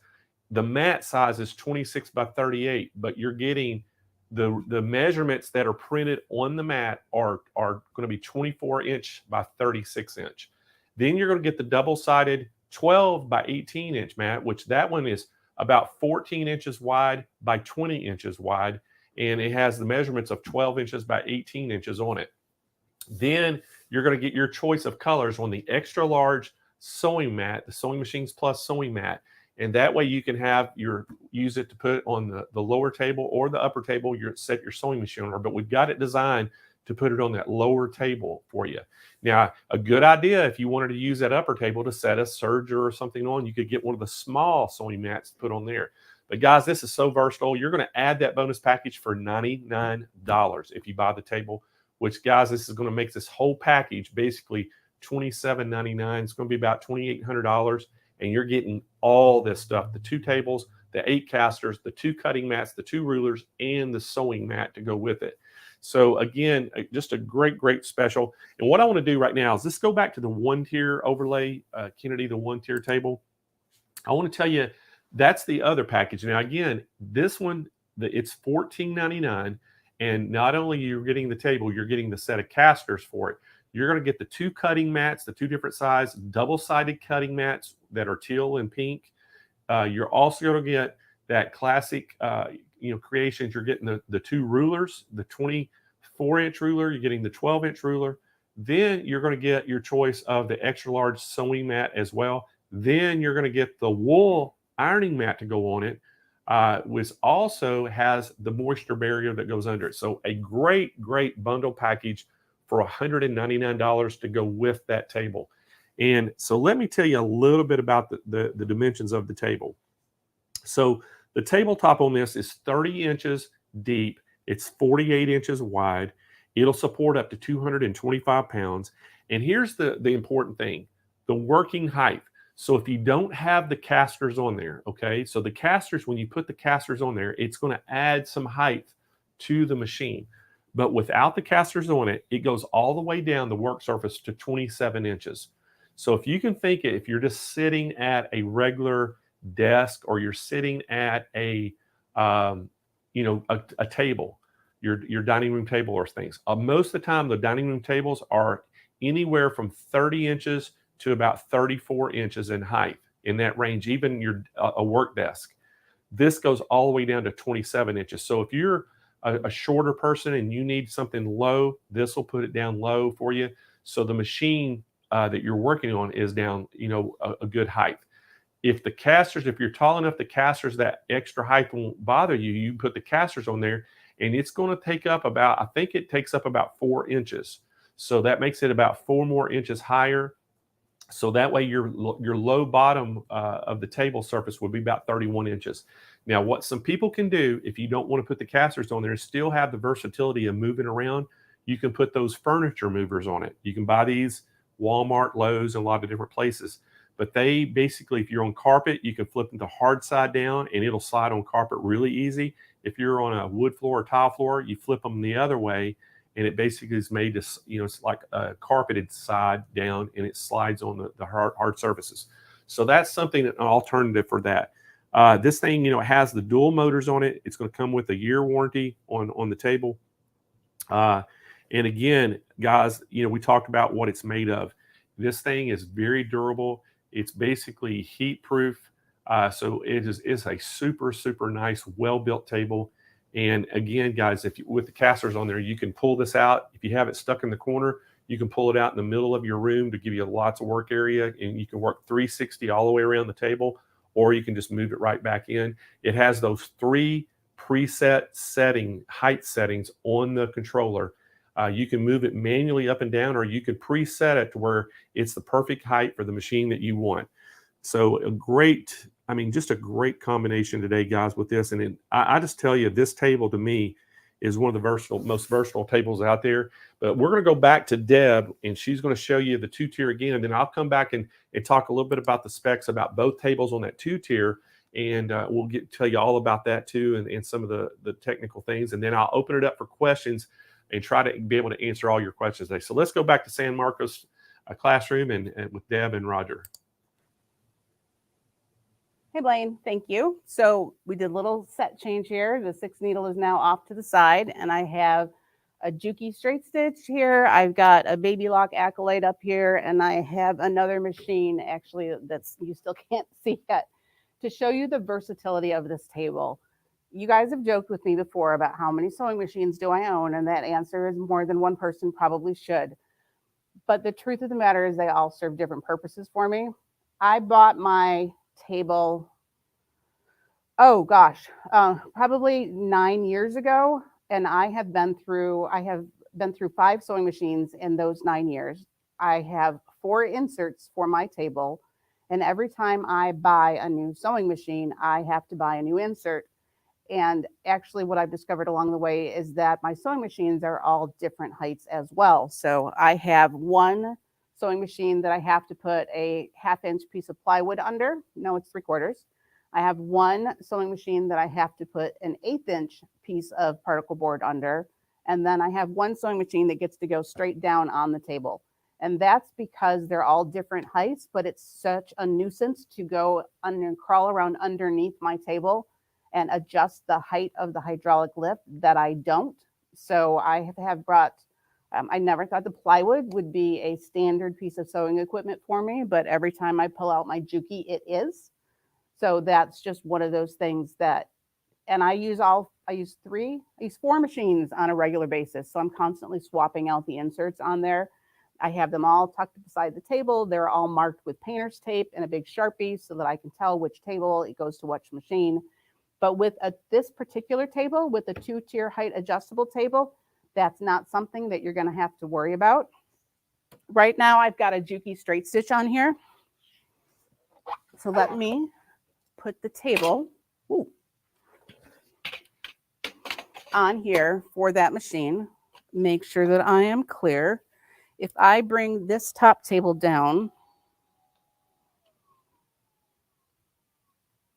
the mat size is 26 by 38, but you're getting the measurements that are printed on the mat are going to be 24-inch by 36-inch. Then you're going to get the double-sided 12 by 18-inch mat, which that one is about 14 inches wide by 20 inches wide, and it has the measurements of 12 inches by 18 inches on it. Then you're going to get your choice of colors on the extra large sewing mat, the Sewing Machines Plus sewing mat, and that way you can have use it to put on the lower table or the upper table. Set your sewing machine on, but we've got it designed to put it on that lower table for you. Now, a good idea if you wanted to use that upper table to set a serger or something on, you could get one of the small sewing mats to put on there. But guys, this is so versatile. You're going to add that bonus package for $99 if you buy the table, which, guys, this is going to make this whole package basically $27.99. It's going to be about $2,800, and you're getting all this stuff: the 2 tables, the 8 casters, the 2 cutting mats, the 2 rulers, and the sewing mat to go with it. So again, just a great special. And what I want to do right now is let's go back to the 1-tier overlay, Kennedy, the 1-tier table. I want to tell you that's the other package. Now again, this one, it's $14.99, and not only you're getting the table, you're getting the set of casters for it. You're going to get the 2 cutting mats, the 2 different size double-sided cutting mats that are teal and pink. You're also going to get that classic, creations. You're getting the 2 rulers, the 24-inch ruler. You're getting the 12-inch ruler. Then you're going to get your choice of the extra large sewing mat as well. Then you're going to get the wool ironing mat to go on it, which also has the moisture barrier that goes under it. So a great bundle package for $199 to go with that table. And so let me tell you a little bit about the dimensions of the table. So the tabletop on this is 30 inches deep. It's 48 inches wide. It'll support up to 225 pounds. And here's the important thing, the working height. So if you don't have the casters on there, okay, so the casters, when you put the casters on there, it's going to add some height to the machine. But without the casters on it, it goes all the way down the work surface to 27 inches. So if you can think it, if you're just sitting at a regular desk or you're sitting at a table, your dining room table or things, most of the time the dining room tables are anywhere from 30 inches to about 34 inches in height, in that range, even a work desk. This goes all the way down to 27 inches. So if you're a shorter person and you need something low, this will put it down low for you. So the machine that you're working on is down, a good height. If you're tall enough, the casters, that extra height won't bother you. You put the casters on there, and it's going to take up I think it takes up about 4 inches. So that makes it about 4 more inches higher. So that way your low bottom of the table surface would be about 31 inches. Now, what some people can do, if you don't want to put the casters on there and still have the versatility of moving around, you can put those furniture movers on it. You can buy these Walmart, Lowe's, and a lot of different places. But they basically, if you're on carpet, you can flip them to hard side down and it'll slide on carpet really easy. If you're on a wood floor or tile floor, you flip them the other way, and it basically is made to, it's like a carpeted side down, and it slides on the hard surfaces. So that's something, an alternative for that. This thing, it has the dual motors on it. It's going to come with a year warranty on the table. And again, guys, we talked about what it's made of. This thing is very durable. It's basically heat proof. So it's a super, super nice, well-built table. And again, guys, with the casters on there, you can pull this out. If you have it stuck in the corner, you can pull it out in the middle of your room to give you lots of work area, and you can work 360 all the way around the table, or you can just move it right back in. It has those 3 preset height settings on the controller. You can move it manually up and down, or you can preset it to where it's the perfect height for the machine that you want. So just a great combination today, guys, with this. And I just tell you, this table to me is one of the most versatile tables out there. But we're going to go back to Deb, and she's going to show you the 2-tier again. And then I'll come back and talk a little bit about the specs about both tables on that 2-tier. And we'll tell you all about that too, and some of the technical things. And then I'll open it up for questions and try to be able to answer all your questions today. So let's go back to San Marcos classroom and with Deb and Roger. Hey, Blaine, thank you. So we did a little set change here. The 6 needle is now off to the side, and I have a Juki straight stitch here. I've got a Baby Lock Accolade up here, and I have another machine actually that's you still can't see yet to show you the versatility of this table. You guys have joked with me before about how many sewing machines do I own, and that answer is more than one person probably should. But the truth of the matter is they all serve different purposes for me. I bought my table, probably 9 years ago, and I have been through 5 sewing machines in those 9 years. I have 4 inserts for my table, and every time I buy a new sewing machine, I have to buy a new insert. And actually what I've discovered along the way is that my sewing machines are all different heights as well. So I have one sewing machine that I have to put a 1/2 inch piece of plywood under. No, it's 3/4. I have one sewing machine that I have to put an 1/8 inch piece of particle board under. And then I have one sewing machine that gets to go straight down on the table. And that's because they're all different heights, but it's such a nuisance to go under and crawl around underneath my table and adjust the height of the hydraulic lift that I don't. So I have brought, I never thought the plywood would be a standard piece of sewing equipment for me, but every time I pull out my Juki, it is. So that's just one of those things that, and I use 4 machines on a regular basis. So I'm constantly swapping out the inserts on there. I have them all tucked beside the table. They're all marked with painter's tape and a big Sharpie so that I can tell which table it goes to which machine. But with this particular table, with a 2-tier height adjustable table, that's not something that you're going to have to worry about. Right now, I've got a Juki straight stitch on here. So let me put the table on here for that machine. Make sure that I am clear. If I bring this top table down,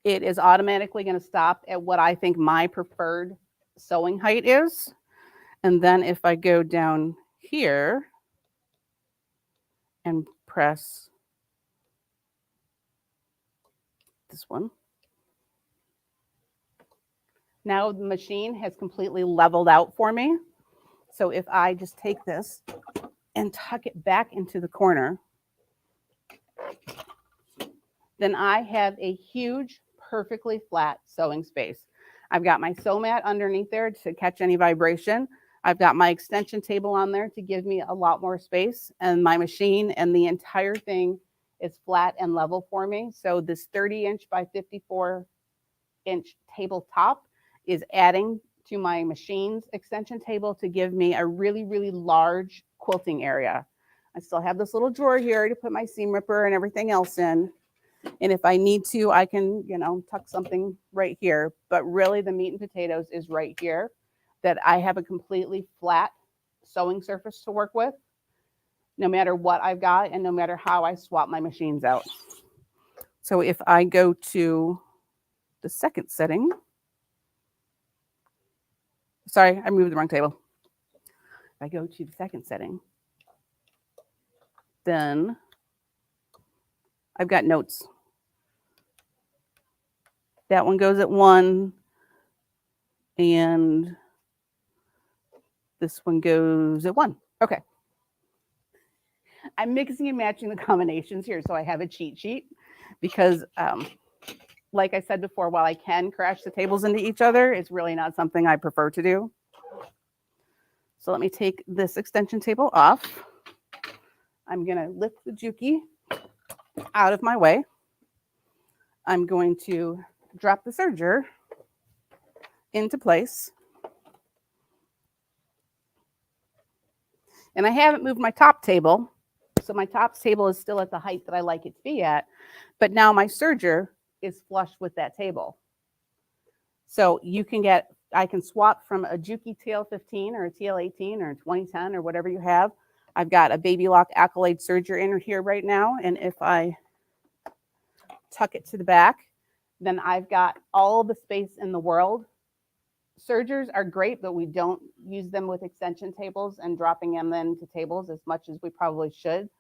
it is automatically going to stop at what I think my preferred sewing height is. And then if I go down here and press this one, now the machine has completely leveled out for me. So if I just take this and tuck it back into the corner, then I have a huge, perfectly flat sewing space. I've got my sew mat underneath there to catch any vibration. I've got my extension table on there to give me a lot more space, and my machine, and the entire thing is flat and level for me. So this 30-inch by 54-inch tabletop is adding to my machine's extension table to give me a really, really large quilting area. I still have this little drawer here to put my seam ripper and everything else in. And if I need to, I can, tuck something right here. But really the meat and potatoes is right here, that I have a completely flat sewing surface to work with, no matter what I've got and no matter how I swap my machines out. So if I go to the second setting, sorry, I moved the wrong table. If I go to the second setting, then I've got notes. That one goes at 1, and this one goes at 1. Okay. I'm mixing and matching the combinations here, so I have a cheat sheet because, like I said before, while I can crash the tables into each other, it's really not something I prefer to do. So let me take this extension table off. I'm going to lift the Juki out of my way. I'm going to drop the serger into place. And I haven't moved my top table. So my top table is still at the height that I like it to be at. But now my serger is flush with that table. So I can swap from a Juki TL15 or a TL18 or a 2010 or whatever you have. I've got a Baby Lock Accolade serger in here right now. And if I tuck it to the back, then I've got all the space in the world. Sergers are great, but we don't use them with extension tables and dropping them into tables as much as we probably should,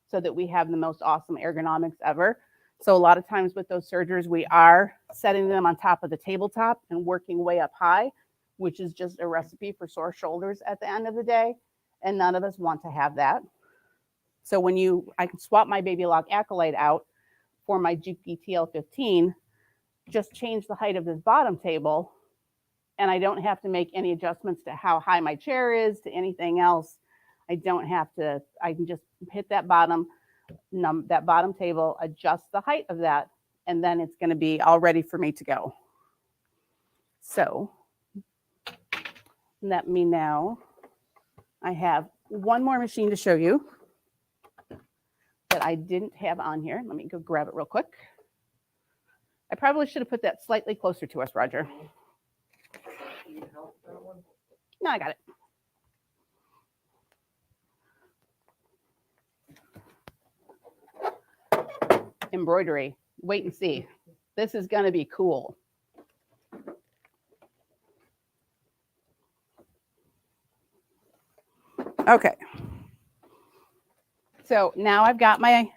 so that we have the most awesome ergonomics ever. So a lot of times with those sergers, we are setting them on top of the tabletop and working way up high, which is just a recipe for sore shoulders at the end of the day. And none of us want to have that. So I can swap my Baby Lock Accolade out for my Juki TL15, just change the height of this bottom table, and I don't have to make any adjustments to how high my chair is, to anything else. I can just hit that bottom table, adjust the height of that, and then it's going to be all ready for me to go. So let me now, I have one more machine to show you that I didn't have on here. Let me go grab it real quick. I probably should have put that slightly closer to us, Roger. No, I got it. Embroidery. Wait and see. This is going to be cool. Okay. So now I've got my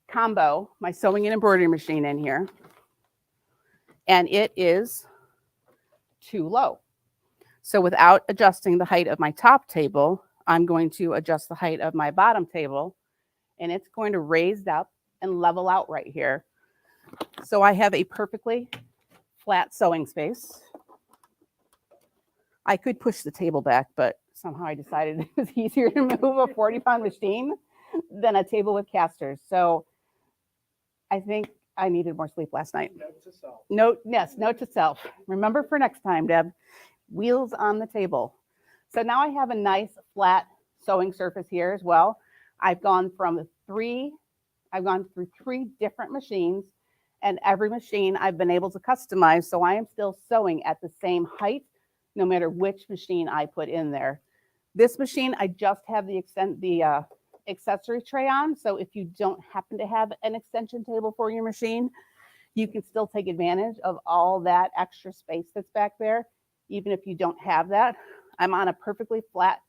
combo, my sewing and embroidery machine in here, and it is too low. So without adjusting the height of my top table, I'm going to adjust the height of my bottom table, and it's going to raise up and level out right here. So I have a perfectly flat sewing space. I could push the table back, but somehow I decided it was easier to move a 40-pound machine than a table with casters. So I think I needed more sleep last night. Note to self. Note to self. Remember for next time, Deb, wheels on the table. So now I have a nice flat sewing surface here as well. I've gone through three different machines, and every machine I've been able to customize. So I am still sewing at the same height, no matter which machine I put in there. This machine, I just have the accessory tray on. So if you don't happen to have an extension table for your machine, you can still take advantage of all that extra space that's back there, even if you don't have that. I'm on a perfectly flat,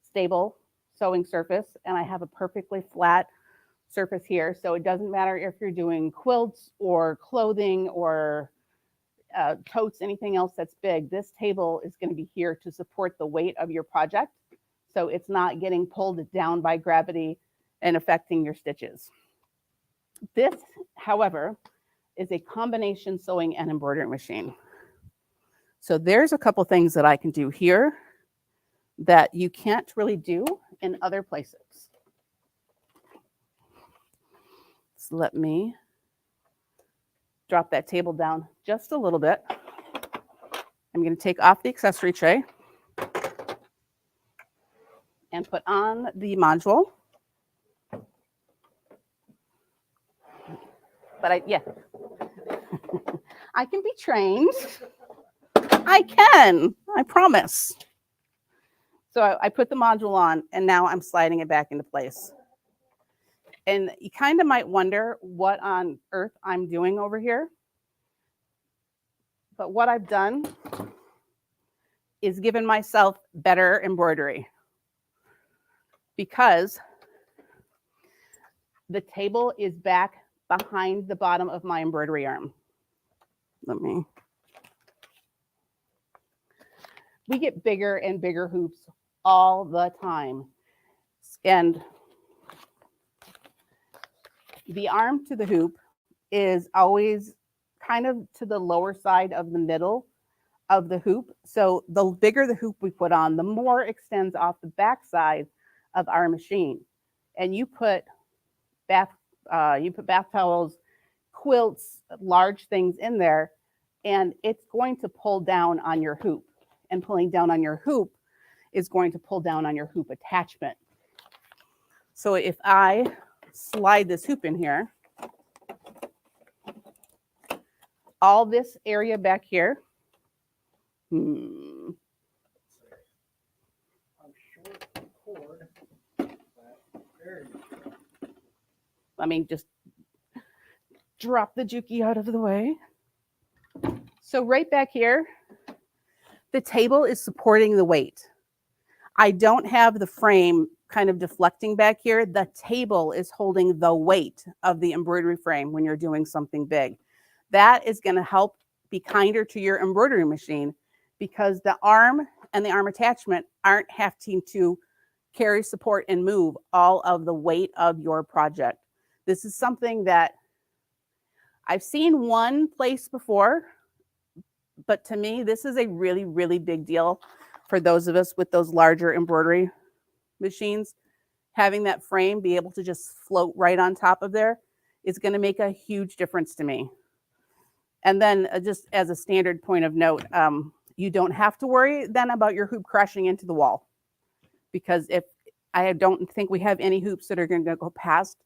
stable sewing surface, and I have a perfectly flat surface here. So it doesn't matter if you're doing quilts or clothing or totes, anything else that's big. This table is going to be here to support the weight of your project. So it's not getting pulled down by gravity and affecting your stitches. This, however, is a combination sewing and embroidery machine. So there's a couple things that I can do here that you can't really do in other places. So let me drop that table down just a little bit. I'm going to take off the accessory tray and put on the module. But I can be trained. I can, I promise. So I put the module on and now I'm sliding it back into place. And you kind of might wonder what on earth I'm doing over here. But what I've done is given myself better embroidery, because the table is back behind the bottom of my embroidery arm. We get bigger and bigger hoops all the time. And the arm to the hoop is always kind of to the lower side of the middle of the hoop. So the bigger the hoop we put on, the more extends off the back side of our machine. And you put bath towels, quilts, large things in there, and it's going to pull down on your hoop. And pulling down on your hoop is going to pull down on your hoop attachment. So if I slide this hoop in here, all this area back here, I'm short the cord. There you go. let me just drop the Juki out of the way. So right back here, the table is supporting the weight. I don't have the frame kind of deflecting back here. The table is holding the weight of the embroidery frame when you're doing something big. That is going to help be kinder to your embroidery machine, because the arm and the arm attachment aren't having to carry, support, and move all of the weight of your project. This is something that I've seen one place before, but to me, this is a really, really big deal for those of us with those larger embroidery machines. Having that frame be able to just float right on top of there is going to make a huge difference to me. And then just as a standard point of note, you don't have to worry then about your hoop crashing into the wall, because if I don't think we have any hoops that are going to go past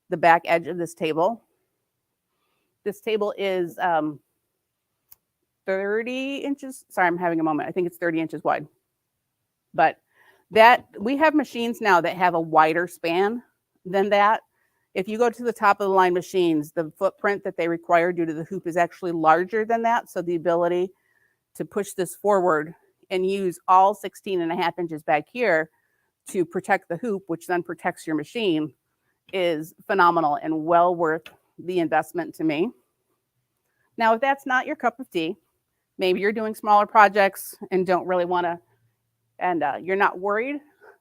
the back edge of this table. This table is 30 inches. Sorry, I'm having a moment. I think it's 30 inches wide. But that we have machines now that have a wider span than that. If you go to the top of the line machines, the footprint that they require due to the hoop is actually larger than that. So the ability to push this forward and use all 16.5 inches back here to protect the hoop, which then protects your machine, is phenomenal and well worth the investment to me. Now, if that's not your cup of tea, maybe you're doing smaller projects and don't really want to, and you're not worried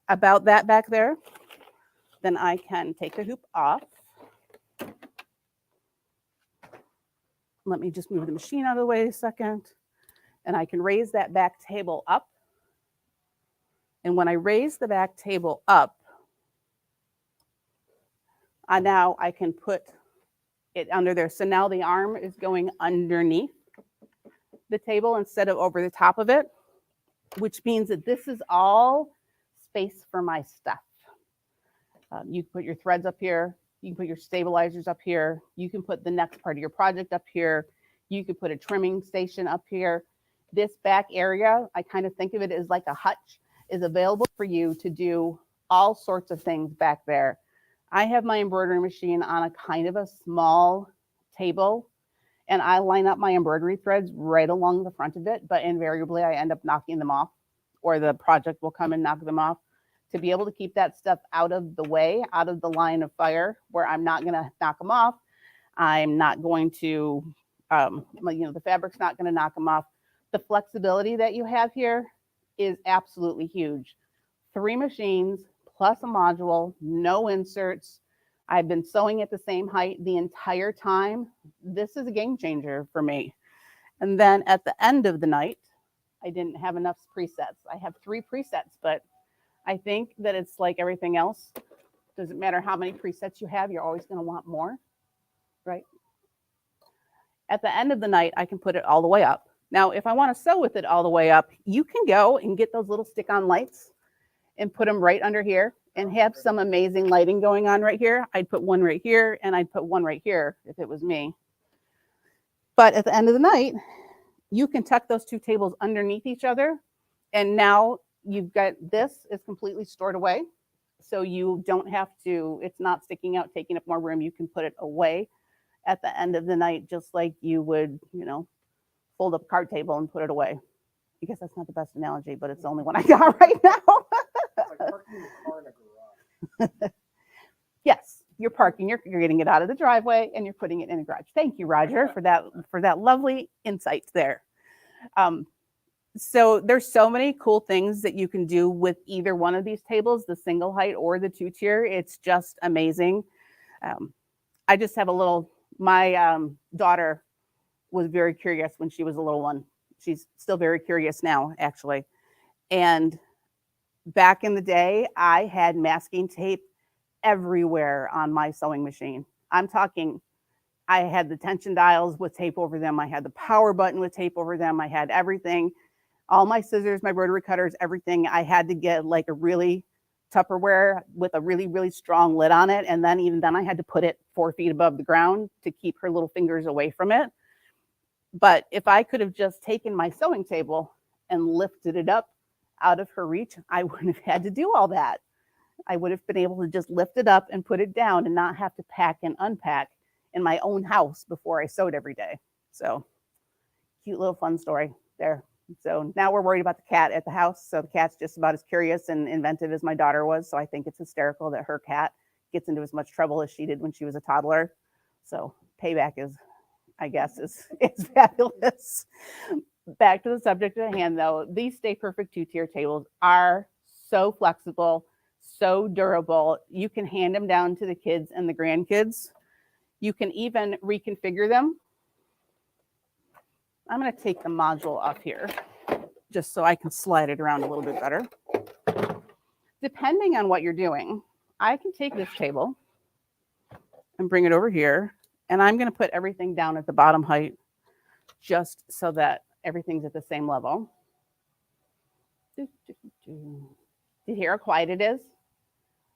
about that back there, then I can take the hoop off. Let me just move the machine out of the way a second. And I can raise that back table up. And when I raise the back table up, now I can put it under there. So now the arm is going underneath the table instead of over the top of it, which means that this is all space for my stuff. You can put your threads up here. You can put your stabilizers up here. You can put the next part of your project up here. You could put a trimming station up here. This back area, I kind of think of it as like a hutch, is available for you to do all sorts of things back there. I have my embroidery machine on a kind of a small table, and I line up my embroidery threads right along the front of it, but invariably I end up knocking them off, or the project will come and knock them off. To be able to keep that stuff out of the way, out of the line of fire, where I'm not going to knock them off. I'm not going to, the fabric's not going to knock them off. The flexibility that you have here is absolutely huge. 3 machines plus a module, no inserts. I've been sewing at the same height the entire time. This is a game changer for me. And then at the end of the night, I didn't have enough presets. I have 3 presets, but I think that it's like everything else. Doesn't matter how many presets you have, you're always going to want more, right? At the end of the night, I can put it all the way up. Now, if I want to sew with it all the way up, you can go and get those little stick-on lights and put them right under here and have some amazing lighting going on right here. I'd put one right here and I'd put one right here if it was me. But at the end of the night, you can tuck those 2 tables underneath each other. And now you've got this is completely stored away. So you don't have to, it's not sticking out, taking up more room. You can put it away at the end of the night, just like you would, you know, fold up a card table and put it away. I guess that's not the best analogy, but it's the only one I got right now. It's like parking your car in a garage. Yes, you're parking, you're getting it out of the driveway and you're putting it in a garage. Thank you, Roger, for that lovely insight there. So there's so many cool things that you can do with either one of these tables, the single height or the 2-tier. It's just amazing. I just have a little, my daughter was very curious when she was a little one. She's still very curious now, actually. And back in the day, I had masking tape everywhere on my sewing machine. I'm talking, I had the tension dials with tape over them. I had the power button with tape over them. I had everything, all my scissors, my rotary cutters, everything. I had to get like a really Tupperware with a really, really strong lid on it. And then even then I had to put it 4 feet above the ground to keep her little fingers away from it. But if I could have just taken my sewing table and lifted it up out of her reach, I wouldn't have had to do all that. I would have been able to just lift it up and put it down and not have to pack and unpack in my own house before I sewed every day. So cute little fun story there. So now we're worried about the cat at the house. So the cat's just about as curious and inventive as my daughter was. So I think it's hysterical that her cat gets into as much trouble as she did when she was a toddler. So payback is, I guess, is fabulous. Back to the subject at hand, though. These StayPerfect 2-tier tables are so flexible, so durable. You can hand them down to the kids and the grandkids. You can even reconfigure them. I'm going to take the module off here just so I can slide it around a little bit better. Depending on what you're doing, I can take this table and bring it over here, and I'm going to put everything down at the bottom height just so that everything's at the same level. Do you hear how quiet it is?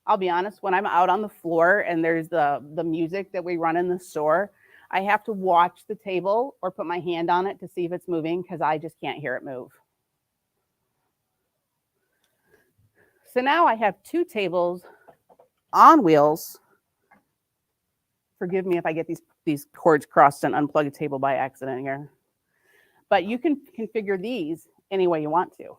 I'll be honest, when I'm out on the floor and there's the music that we run in the store, I have to watch the table or put my hand on it to see if it's moving because I just can't hear it move. So now I have 2 tables on wheels. Forgive me if I get these cords crossed and unplug a table by accident here. But you can configure these any way you want to.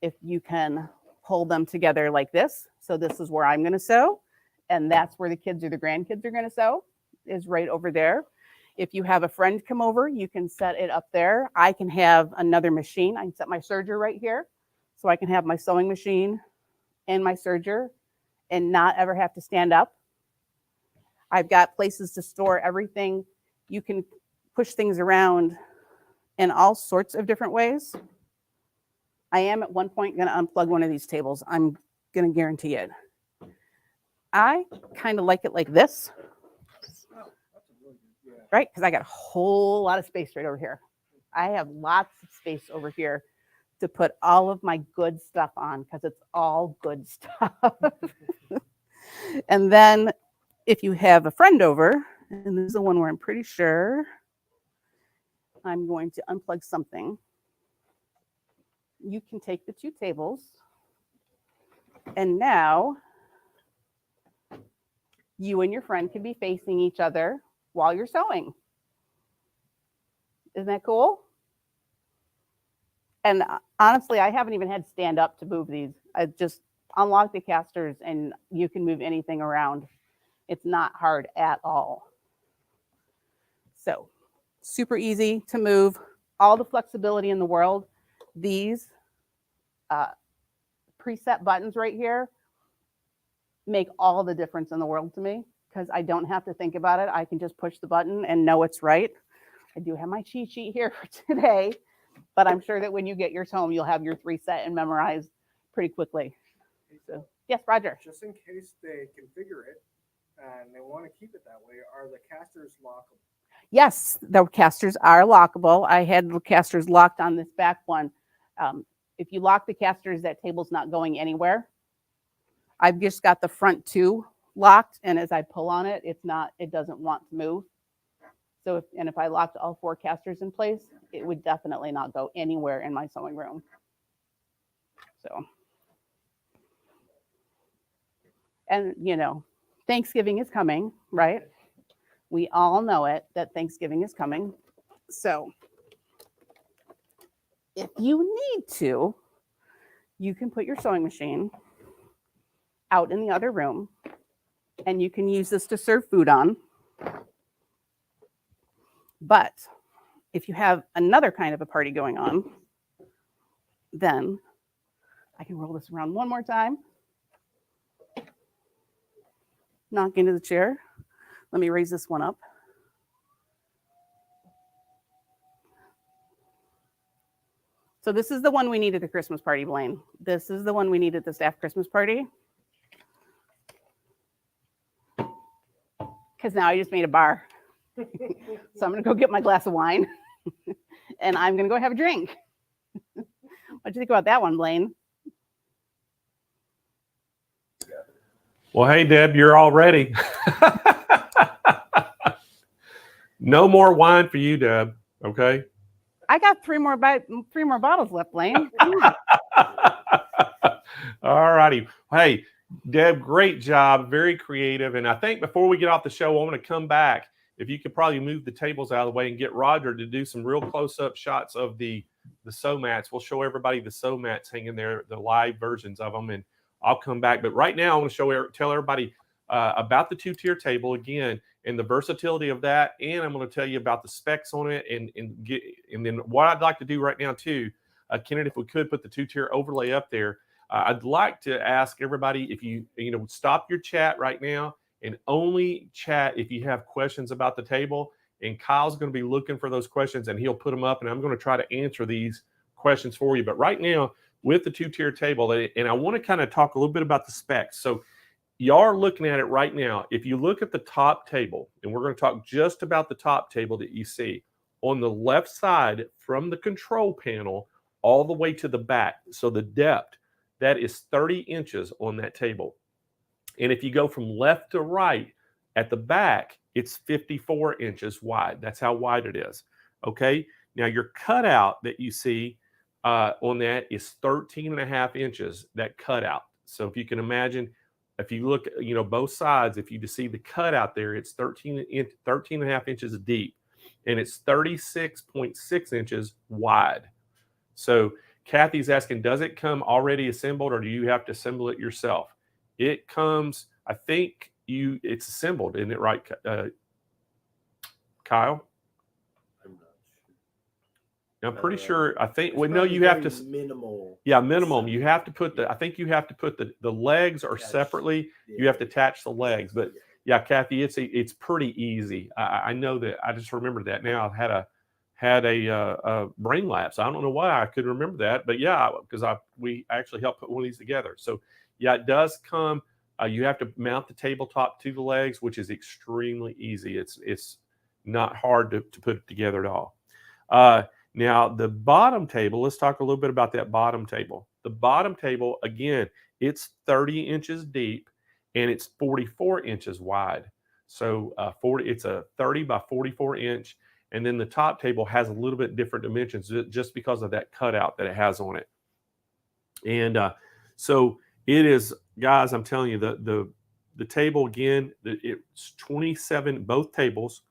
If you can pull them together like this. So this is where I'm going to sew. And that's where the kids or the grandkids are going to sew, is right over there. If you have a friend come over, you can set it up there. I can have another machine. I can set my serger right here. So I can have my sewing machine and my serger and not ever have to stand up. I've got places to store everything. You can push things around in all sorts of different ways. I am at one point going to unplug one of these tables. I'm going to guarantee it. I kind of like it like this, right? Because I got a whole lot of space right over here. I have lots of space over here to put all of my good stuff on because it's all good stuff. And then if you have a friend over, and this is the one where I'm pretty sure I'm going to unplug something, you can take the 2 tables and now you and your friend can be facing each other while you're sewing. Isn't that cool? And honestly, I haven't even had to stand up to move these. I just unlock the casters and you can move anything around. It's not hard at all. So super easy to move, all the flexibility in the world. These preset buttons right here make all the difference in the world to me because I don't have to think about it. I can just push the button and know it's right. I do have my cheat sheet here for today. But I'm sure that when you get yours home, you'll have your 3 set and memorized pretty quickly. So, yes, Roger. Just in case they configure it and they want to keep it that way, are the casters lockable? Yes, the casters are lockable. I had the casters locked on this back one. If you lock the casters, that table's not going anywhere. I've just got the front 2 locked, and as I pull on it, it doesn't want to move. So if I locked all 4 casters in place, it would definitely not go anywhere in my sewing room. So, and Thanksgiving is coming, right? We all know it, that Thanksgiving is coming. So if you need to, you can put your sewing machine out in the other room, and you can use this to serve food on. But if you have another kind of a party going on, then I can roll this around one more time. Knock into the chair. Let me raise this one up. So this is the one we need at the Christmas party, Blaine. This is the one we need at the staff Christmas party. Because now I just made a bar. So I'm going to go get my glass of wine. And I'm going to go have a drink. What do you think about that one, Blaine? Well, hey, Deb, you're all ready. No more wine for you, Deb. Okay. I got 3 more bottles left, Blaine. All righty. Hey, Deb, great job. Very creative. And I think before we get off the show, I want to come back. If you could probably move the tables out of the way and get Roger to do some real close-up shots of the sew mats. We'll show everybody the sew mats hanging there, the live versions of them, and I'll come back. But right now, I want to tell everybody about the 2-tier table again and the versatility of that. And I'm going to tell you about the specs on it and then what I'd like to do right now too, Kenneth, if we could put the 2-tier overlay up there. I'd like to ask everybody if you stop your chat right now and only chat if you have questions about the table. And Kyle's going to be looking for those questions and he'll put them up and I'm going to try to answer these questions for you. But right now with the 2-tier table, and I want to kind of talk a little bit about the specs. So y'all are looking at it right now. If you look at the top table, and we're going to talk just about the top table that you see on the left side from the control panel all the way to the back. So the depth, that is 30 inches on that table. And if you go from left to right at the back, it's 54 inches wide. That's how wide it is. Okay. Now your cutout that you see on that is 13.5 inches, that cutout. So if you can imagine, if you look, both sides, if you just see the cutout there, it's 13.5 inches deep and it's 36.6 inches wide. So Kathy's asking, does it come already assembled or do you have to assemble it yourself? It comes, I think it's assembled, isn't it right, Kyle? I'm not sure. I'm pretty sure, I think, It's well, no, you have to, minimal. yeah, minimum. You have to put I think you have to put the legs are separately. Yeah. You have to attach the legs. But yeah, Kathy, it's pretty easy. I know that. I just remembered that now. I had a brain lapse. I don't know why I could remember that, but yeah, because we actually helped put one of these together. So yeah, it does come. You have to mount the tabletop to the legs, which is extremely easy. It's not hard to put it together at all. Now the bottom table. Let's talk a little bit about that bottom table. The bottom table, again, it's 30 inches deep and it's 44 inches wide. So it's a 30 by 44 inch. And then the top table has a little bit different dimensions just because of that cutout that it has on it. And so it is, guys, I'm telling you, the table, again, it's 27, both tables.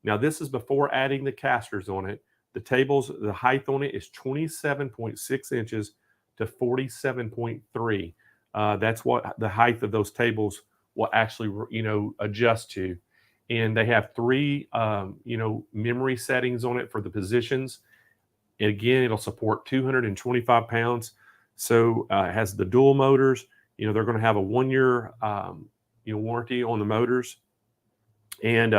Now, this is before adding the casters on it. The height on it is 27.6 inches to 47.3. That's what the height of those tables will actually, adjust to. And they have 3, memory settings on it for the positions. And again, it'll support 225 pounds. So it has the dual motors. They're going to have a 1-year, warranty on the motors. And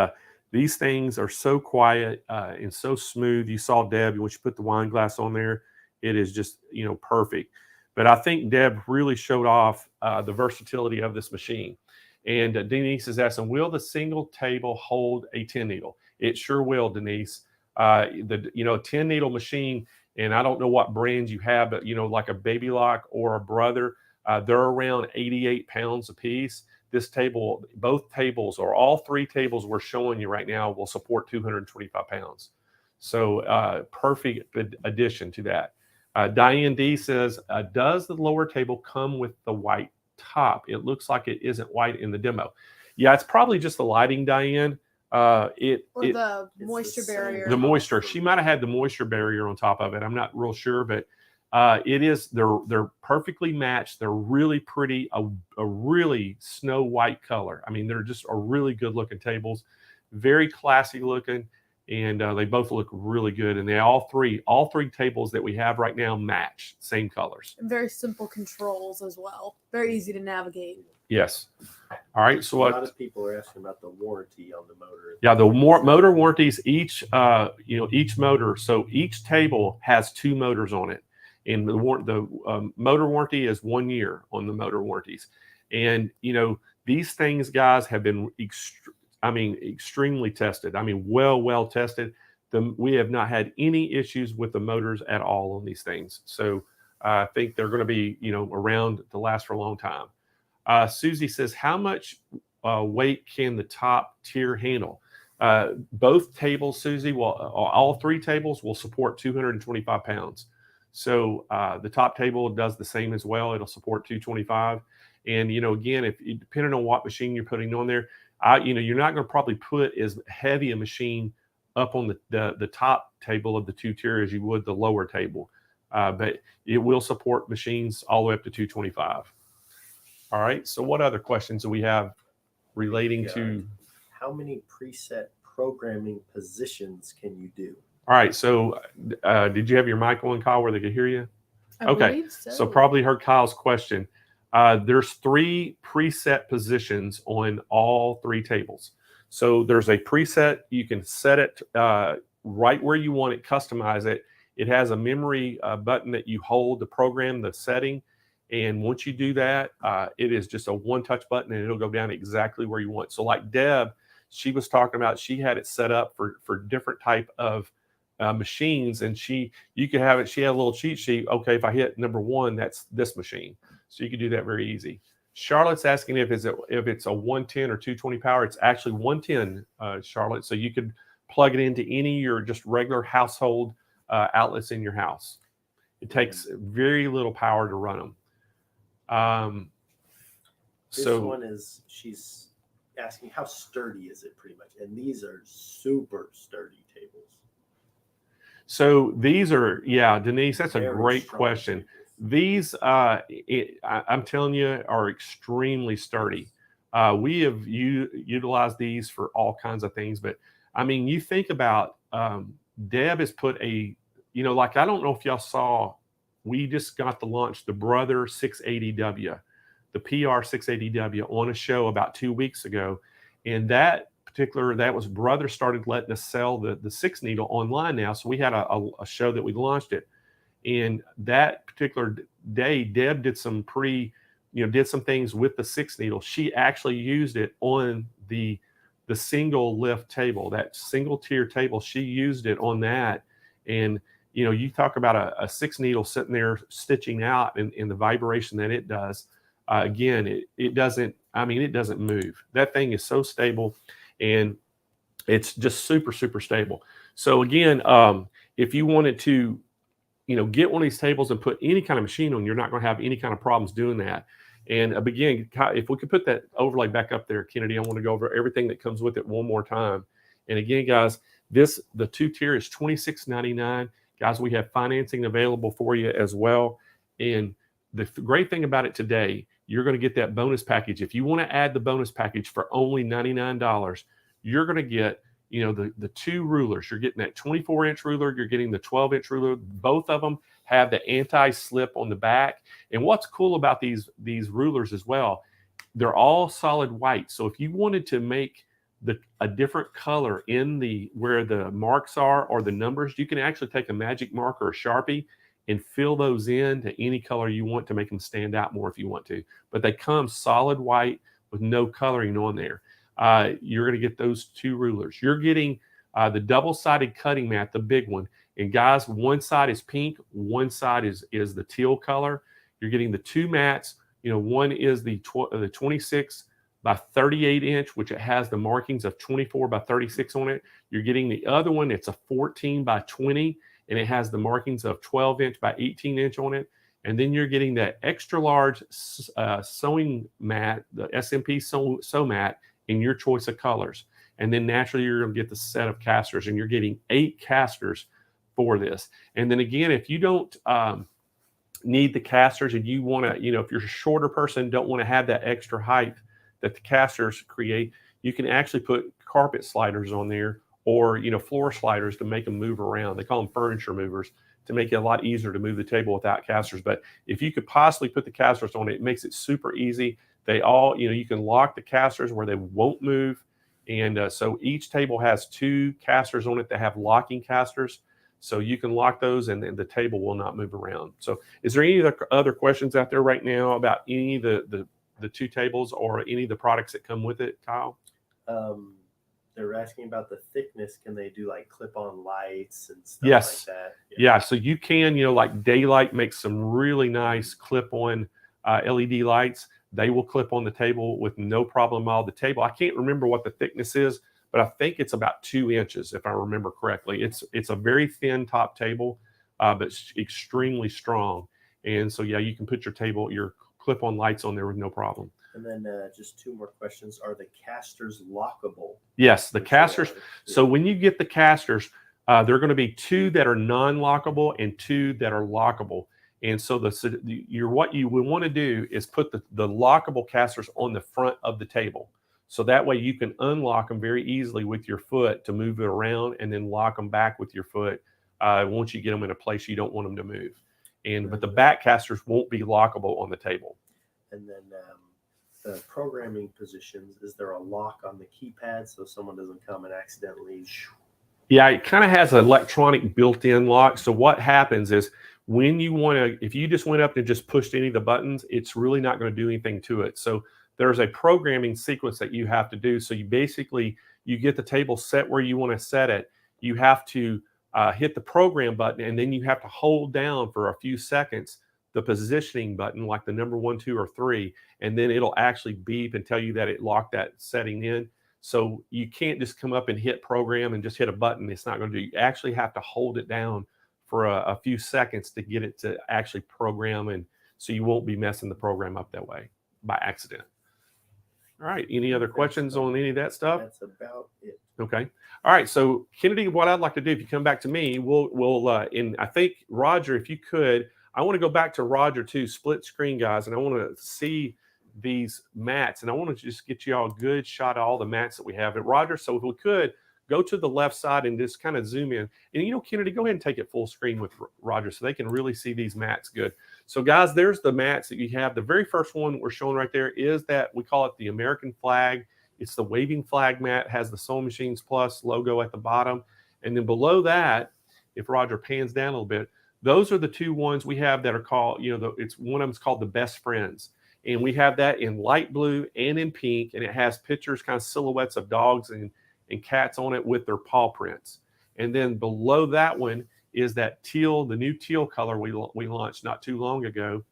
These things are so quiet and so smooth. You saw Deb, when she put the wine glass on there, it is just, perfect. But I think Deb really showed off the versatility of this machine. And Denise is asking, will the single table hold a 10 needle? It sure will, Denise. A 10 needle machine, and I don't know what brands you have, but like a Baby Lock or a Brother, they're around 88 pounds a piece. This table, both tables, or all three tables we're showing you right now, will support 225 pounds. So perfect addition to that. Diane D says, does the lower table come with the white top? It looks like it isn't white in the demo. Yeah, it's probably just the lighting, Diane. The moisture barrier. The moisture. She might have had the moisture barrier on top of it. I'm not real sure, but it is. They're perfectly matched. They're really pretty. A really snow white color. I mean, they're just a really good looking tables. Very classy looking, and they both look really good. And they all three tables that we have right now match, same colors. And very simple controls as well. Very easy to navigate. Yes. All right. So a lot of people are asking about the warranty on the motor. Yeah, the motor warranties, each motor. So each table has 2 motors on it, and the motor warranty is 1 year on the motor warranties. And these things, guys, have been extremely tested. I mean, well tested. We have not had any issues with the motors at all on these things. So I think they're going to be around to last for a long time. Susie says, how much weight can the top tier handle? Both tables, Susie, all 3 tables will support 225 pounds. So the top table does the same as well. It'll support 225. And, again, depending on what machine you're putting on there, you're not going to probably put as heavy a machine up on the top table of the 2 tier as you would the lower table. But it will support machines all the way up to 225. All right. So what other questions do we have relating to? How many preset programming positions can you do? All right. So did you have your mic on, Kyle, where they could hear you? Okay. So probably heard Kyle's question. There's 3 preset positions on all 3 tables. So there's a preset. You can set it right where you want it, customize it. It has a memory button that you hold to program the setting. And once you do that, it is just a one-touch button, and it'll go down exactly where you want. So like Deb, she was talking about, she had it set up for different type of machines, and you could have it. She had a little cheat sheet. Okay, if I hit number 1, that's this machine. So you can do that very easy. Charlotte's asking if it's a 110 or 220 power. It's actually 110, Charlotte. So you could plug it into any of your just regular household outlets in your house. It takes very little power to run them. This one is, she's asking how sturdy is it, pretty much, and these are super sturdy tables. So these are, Denise, that's a great question. Tables. These, I'm telling you, are extremely sturdy. We have utilized these for all kinds of things, but I mean, you think about, Deb has put I don't know if y'all saw, we just got to launch the Brother 680W, the PR 680W on a show about 2 weeks ago. And that was Brother started letting us sell the 6 needle online now. So we had a show that we launched it. And that particular day, Deb did some things with the 6 needle. She actually used it on the single lift table, that single tier table. She used it on that. And you talk about a 6 needle sitting there stitching out, and the vibration that it does. Again, it doesn't move. That thing is so stable, and it's just super, super stable. So again, if you wanted to, get one of these tables and put any kind of machine on, you're not going to have any kind of problems doing that. And again, if we could put that overlay back up there, Kennedy, I want to go over everything that comes with it one more time. And again, guys, the 2 tier is $26.99. Guys, we have financing available for you as well. And the great thing about it today, you're going to get that bonus package. If you want to add the bonus package for only $99, you're going to get, the 2 rulers. You're getting that 24-inch ruler. You're getting the 12-inch ruler. Both of them have the anti-slip on the back. And what's cool about these rulers as well, they're all solid white. So if you wanted to make a different color in where the marks are or the numbers, you can actually take a magic marker or Sharpie and fill those in to any color you want to make them stand out more if you want to. But they come solid white with no coloring on there. You're going to get those 2 rulers. You're getting the double-sided cutting mat, the big one. And guys, one side is pink, one side is the teal color. You're getting the 2 mats. One is the 26 by 38 inch, which it has the markings of 24 by 36 on it. You're getting the other one. It's a 14 by 20, and it has the markings of 12 inch by 18 inch on it. And then you're getting that extra large sewing mat, the SMP sew mat, in your choice of colors. And then naturally you're going to get the set of casters, and you're getting 8 casters for this. And then again, if you don't need the casters and you want to, if you're a shorter person, don't want to have that extra height that the casters create, you can actually put carpet sliders on there, or floor sliders to make them move around. They call them furniture movers, to make it a lot easier to move the table without casters. But if you could possibly put the casters on it, it makes it super easy. They all, you can lock the casters where they won't move. And so each table has 2 casters on it that have locking casters. So you can lock those, and the table will not move around. So is there any other questions out there right now about any of the 2 tables or any of the products that come with it, Kyle? They're asking about the thickness. Can they do like clip-on lights and stuff Yes. like that? Yeah, so you can, like Daylight makes some really nice clip-on LED lights. They will clip on the table with no problem at all. The table, I can't remember what the thickness is, but I think it's about 2 inches, if I remember correctly. It's a very thin top table, but it's extremely strong. And so, yeah, you can put your clip-on lights on there with no problem. And then just 2 more questions. Are the casters lockable? Yes, the casters. So when you get the casters, there are going to be 2 that are non-lockable and 2 that are lockable. And so what you would want to do is put the lockable casters on the front of the table. So that way you can unlock them very easily with your foot to move it around, and then lock them back with your foot once you get them in a place you don't want them to move. But the back casters won't be lockable on the table. And then the programming positions, is there a lock on the keypad so someone doesn't come and accidentally? Yeah, it kind of has an electronic built-in lock. So what happens is when you want to, if you just went up and just pushed any of the buttons, it's really not going to do anything to it. So there's a programming sequence that you have to do. So you get the table set where you want to set it. You have to hit the program button, and then you have to hold down for a few seconds the positioning button, like the number 1, 2, or 3, and then it'll actually beep and tell you that it locked that setting in. So you can't just come up and hit program and just hit a button. It's not going to do. You actually have to hold it down for a few seconds to get it to actually program, and so you won't be messing the program up that way by accident. All right. Any other questions on any of that stuff? That's about it. Okay. All right. So Kennedy, what I'd like to do, if you come back to me, and I think Roger, if you could, I want to go back to Roger too, split screen, guys, and I want to see these mats, and I want to just get you all a good shot of all the mats that we have. And Roger, so if we could go to the left side and just kind of zoom in. And Kennedy, go ahead and take it full screen with Roger so they can really see these mats good. So guys, there's the mats that you have. The very first one we're showing right there is that we call it the American flag. It's the waving flag mat, has the Sewing Machines Plus logo at the bottom. And then below that, if Roger pans down a little bit, those are the 2 ones we have that are called, it's one of them's called the Best Friends. And we have that in light blue and in pink, and it has pictures, kind of silhouettes of dogs and cats on it with their paw prints. And then below that one is that teal, the new teal color we launched not too long ago,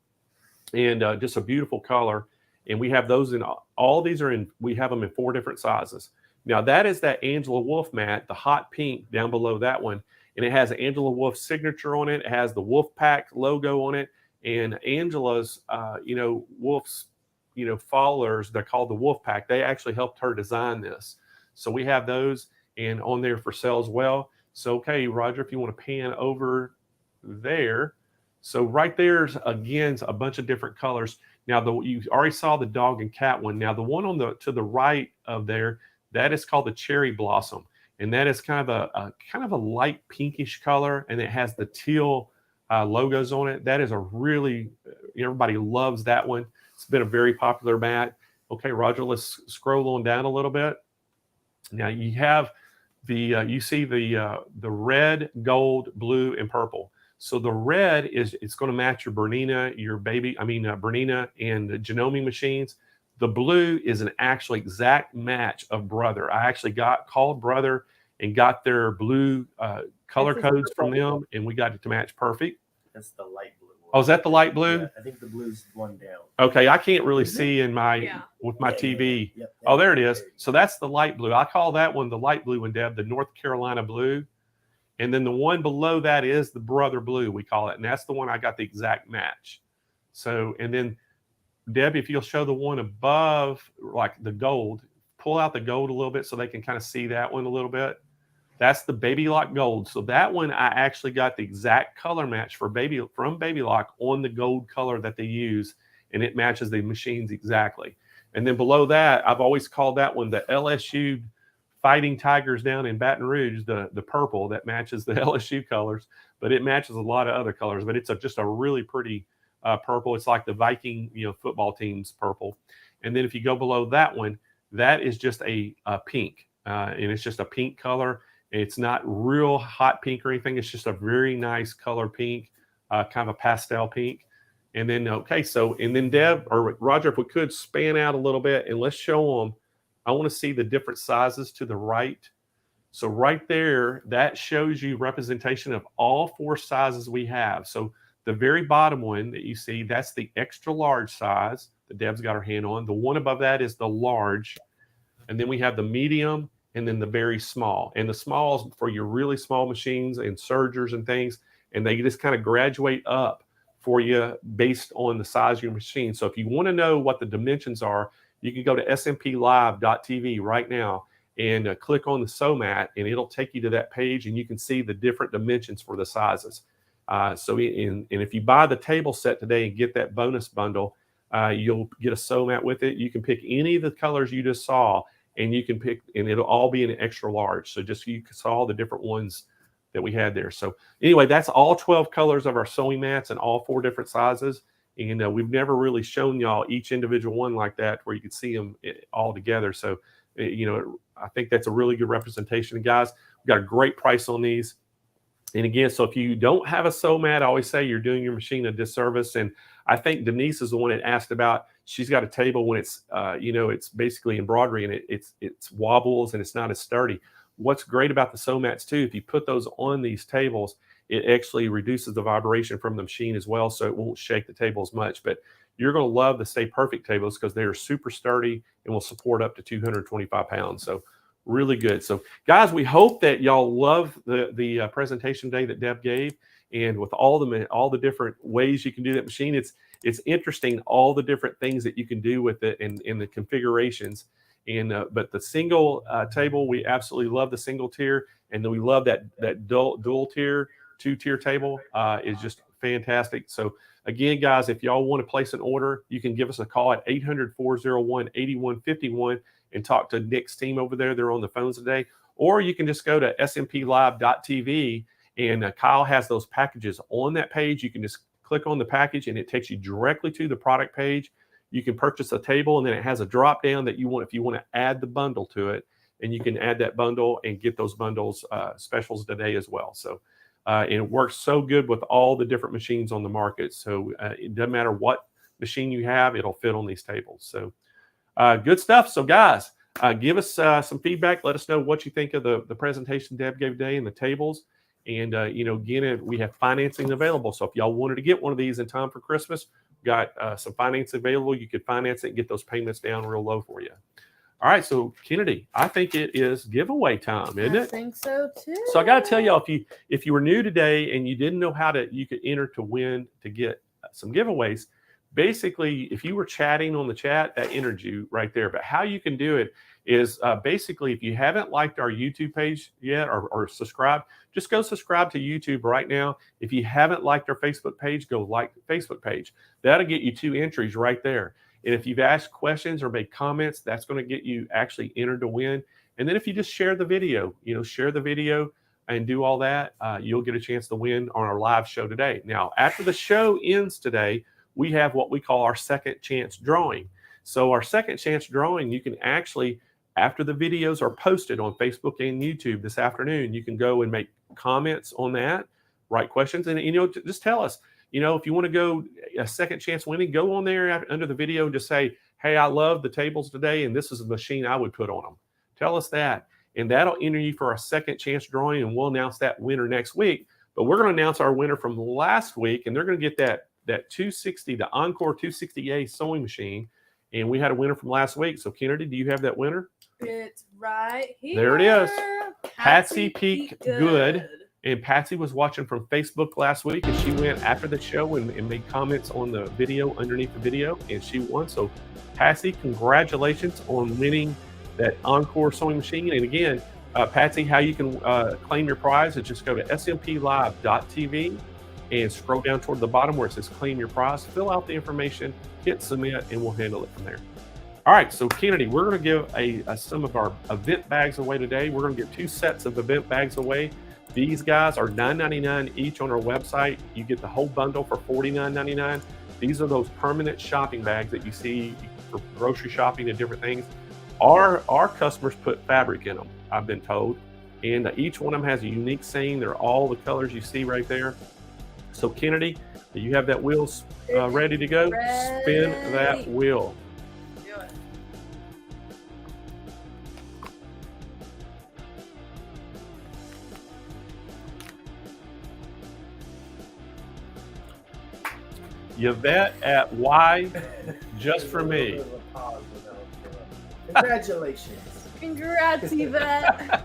and just a beautiful color. And we have those in all these are in. We have them in 4 different sizes. Now that is that Angela Wolf mat, the hot pink down below that one, and it has Angela Wolf's signature on it. It has the Wolf Pack logo on it, and Angela's, Wolf's, followers. They're called the Wolf Pack. They actually helped her design this. So we have those and on there for sale as well. So, okay, Roger, if you want to pan over there. So right there's, again, a bunch of different colors. Now, you already saw the dog and cat one. Now, the one to the right of there, that is called the Cherry Blossom. And that is kind of a light pinkish color, and it has the teal logos on it. That is everybody loves that one. It's been a very popular mat. Okay, Roger, let's scroll on down a little bit. Now you have you see the red, gold, blue, and purple. So the red it's going to match your Bernina, Bernina and the Janome machines. The blue is an actual exact match of Brother. I actually called Brother and got their blue color This is codes from purple. them, and we got it to match perfect. That's the light blue one. Oh, is that the light blue? Yeah, I think the blue's one down. Okay, I can't really Is it? see with my Yeah, TV. Yep, Oh, there it is. So that's the light blue. I call that one the light blue one, Deb, the North Carolina blue. And then the one below that is the Brother blue, we call it. And that's the one I got the exact match. So, and then Deb, if you'll show the one above, like the gold, pull out the gold a little bit so they can kind of see that one a little bit. That's the Baby Lock Gold. So that one, I actually got the exact color match from Baby Lock on the gold color that they use, and it matches the machines exactly. And then below that, I've always called that one the LSU Fighting Tigers down in Baton Rouge, the purple that matches the LSU colors, but it matches a lot of other colors. But it's just a really pretty purple. It's like the Viking, football team's purple. And then if you go below that one, that is just a pink, and it's just a pink color. It's not real hot pink or anything. It's just a very nice color pink, kind of a pastel pink. And then, and then Deb or Roger, if we could span out a little bit and let's show them. I want to see the different sizes to the right. So right there, that shows you representation of all 4 sizes we have. So the very bottom one that you see, that's the extra large size that Deb's got her hand on. The one above that is the large. And then we have the medium, and then the very small. And the smalls for your really small machines and sergers and things, and they just kind of graduate up for you based on the size of your machine. So if you want to know what the dimensions are, you can go to SMPlive.tv right now and click on the SewMat, and it'll take you to that page, and you can see the different dimensions for the sizes. And if you buy the table set today and get that bonus bundle, you'll get a SewMat with it. You can pick any of the colors you just saw, and you can pick, and it'll all be an extra large. So just you saw the different ones that we had there. So anyway, that's all 12 colors of our sewing mats and all 4 different sizes. And we've never really shown y'all each individual one like that where you can see them all together. So, I think that's a really good representation. And guys, we've got a great price on these. And again, so if you don't have a sew mat, I always say you're doing your machine a disservice. And I think Denise is the one that asked about, she's got a table when it's, it's basically embroidery and it's wobbles and it's not as sturdy. What's great about the sew mats too, if you put those on these tables, it actually reduces the vibration from the machine as well, so it won't shake the table as much. But you're going to love the StayPerfect tables because they are super sturdy and will support up to 225 pounds. So really good. So guys, we hope that y'all love the presentation today that Deb gave, and with all the different ways you can do that machine. It's interesting, all the different things that you can do with it and the configurations. And but the single table, we absolutely love the single tier, and then we love that dual tier, 2-tier table is just fantastic. So again, guys, if y'all want to place an order, you can give us a call at 800-401-8151 and talk to Nick's team over there. They're on the phones today. Or you can just go to smplive.tv, and Kyle has those packages on that page. You can just click on the package and it takes you directly to the product page. You can purchase a table, and then it has a drop down that you want if you want to add the bundle to it, and you can add that bundle and get those bundles specials today as well. So and it works so good with all the different machines on the market. So it doesn't matter what machine you have, it'll fit on these tables. So good stuff. So guys, give us some feedback. Let us know what you think of the presentation Deb gave today and the tables. And again, we have financing available. So if y'all wanted to get one of these in time for Christmas, we've got some finance available. You could finance it and get those payments down real low for you. All right, so Kennedy, I think it is giveaway time, isn't it? I think so too. So I got to tell y'all, if you were new today and you didn't know you could enter to win to get some giveaways. Basically, if you were chatting on the chat, that entered you right there. But how you can do it is basically, if you haven't liked our YouTube page yet or subscribed, just go subscribe to YouTube right now. If you haven't liked our Facebook page, go like the Facebook page. That'll get you 2 entries right there. And if you've asked questions or made comments, that's going to get you actually entered to win. And then if you just share the video, share the video and do all that, you'll get a chance to win on our live show today. Now, after the show ends today, we have what we call our second chance drawing. So our second chance drawing, you can actually after the videos are posted on Facebook and YouTube this afternoon, you can go and make comments on that, write questions, and just tell us. If you want to go a second chance winning, go on there under the video and just say, hey, I love the tables today, and this is the machine I would put on them. Tell us that, and that'll enter you for a second chance drawing, and we'll announce that winner next week. But we're going to announce our winner from last week, and they're going to get that 260, the Encore 260A sewing machine, and we had a winner from last week. So, Kennedy, do you have that winner? It's right here. There it is. Patsy Peak Good. And Patsy was watching from Facebook last week, and she went after the show and made comments on the video, underneath the video, and she won. So, Patsy, congratulations on winning that Encore sewing machine. And again, Patsy, how you can claim your prize is just go to smplive.tv and scroll down toward the bottom where it says claim your prize, fill out the information, hit submit, and we'll handle it from there. All right, so Kennedy, we're going to give some of our event bags away today. We're going to give 2 sets of event bags away. These guys are $9.99 each on our website. You get the whole bundle for $49.99. These are those permanent shopping bags that you see for grocery shopping and different things. Our customers put fabric in them, I've been told, and each one of them has a unique saying. They're all the colors you see right there. So Kennedy, you have that wheel ready to go? Spin that wheel. Do it. Yvette at Y, just for me. Congratulations. Congrats, Yvette.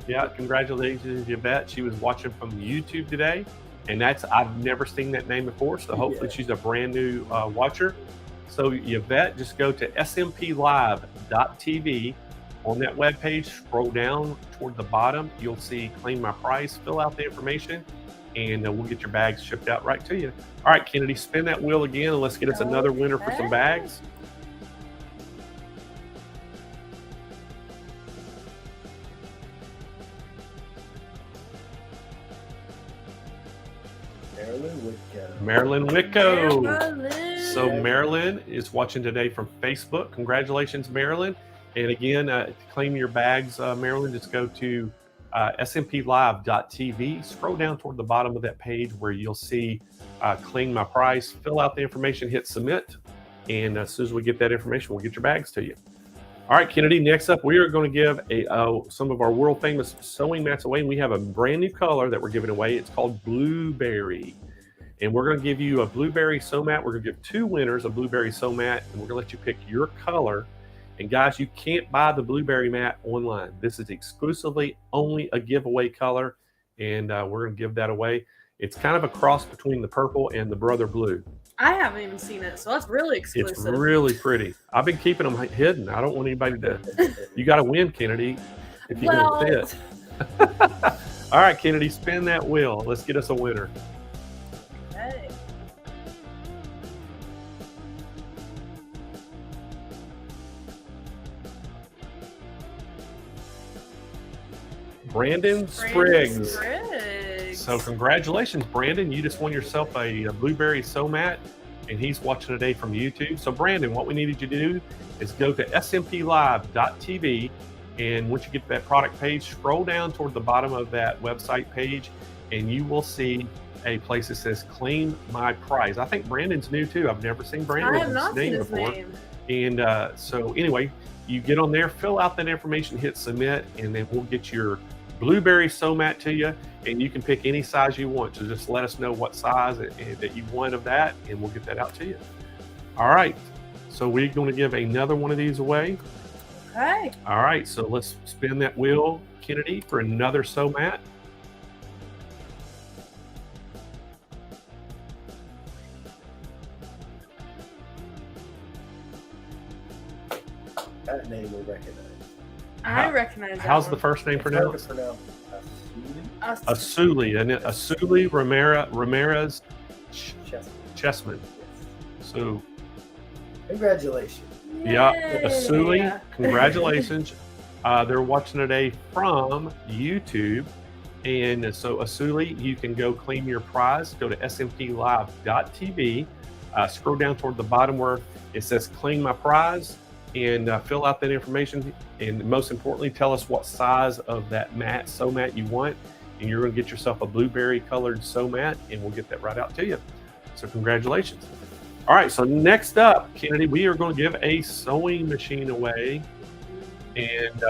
Yeah, congratulations, Yvette. She was watching from YouTube today, and I've never seen that name before, so hopefully she's a brand new watcher. So Yvette, just go to smplive.tv. On that webpage, scroll down toward the bottom. You'll see claim my prize, fill out the information, and we'll get your bags shipped out right to you. All right, Kennedy, spin that wheel again, and let's get us another winner for some bags. Marilyn Wicko. So Marilyn is watching today from Facebook. Congratulations, Marilyn. And again, to claim your bags, Marilyn, just go to smplive.tv. Scroll down toward the bottom of that page where you'll see claim my prize. Fill out the information, hit submit. And as soon as we get that information, we'll get your bags to you. All right, Kennedy, next up, we are going to give some of our world famous sewing mats away. And we have a brand new color that we're giving away. It's called Blueberry. And we're going to give you a blueberry sew mat. We're going to give 2 winners a blueberry sew mat, and we're going to let you pick your color. And guys, you can't buy the blueberry mat online. This is exclusively only a giveaway color, and we're going to give that away. It's kind of a cross between the purple and the brother blue. I haven't even seen it, so that's really exclusive. It's really pretty. I've been keeping them hidden. I don't want anybody to. You got to win, Kennedy, if you're going to fit. All right, Kennedy, spin that wheel. Let's get us a winner. Okay. Brandon Spriggs. So congratulations, Brandon. You just won yourself a blueberry sew mat, and he's watching today from YouTube. So Brandon, what we needed you to do is go to smplive.tv, and once you get to that product page, scroll down toward the bottom of that website page, and you will see a place that says claim my prize. I think Brandon's new too. I've never seen Brandon's I have not seen his before. name. And so anyway, you get on there, fill out that information, hit submit, and then we'll get your blueberry sew mat to you, and you can pick any size you want. So just let us know what size that you want of that, and we'll get that out to you. All right, so we're going to give another one of these away. Okay. All right, so let's spin that wheel, Kennedy, for another sew mat. That name we recognize. I recognize that. How's one. the first name It's hard to pronounced? pronounce. Asuli, and Asuli Ramirez Chessman. So, Congratulations. yeah, Yay. Asuli, congratulations. They're watching today from YouTube. And so, Asuli, you can go claim your prize. Go to smplive.tv. Scroll down toward the bottom where it says claim my prize. and fill out that information. And most importantly, tell us what size of that sew mat you want. And you're going to get yourself a blueberry colored sew mat, and we'll get that right out to you. So congratulations. All right, so next up, Kennedy, we are going to give a sewing machine away. And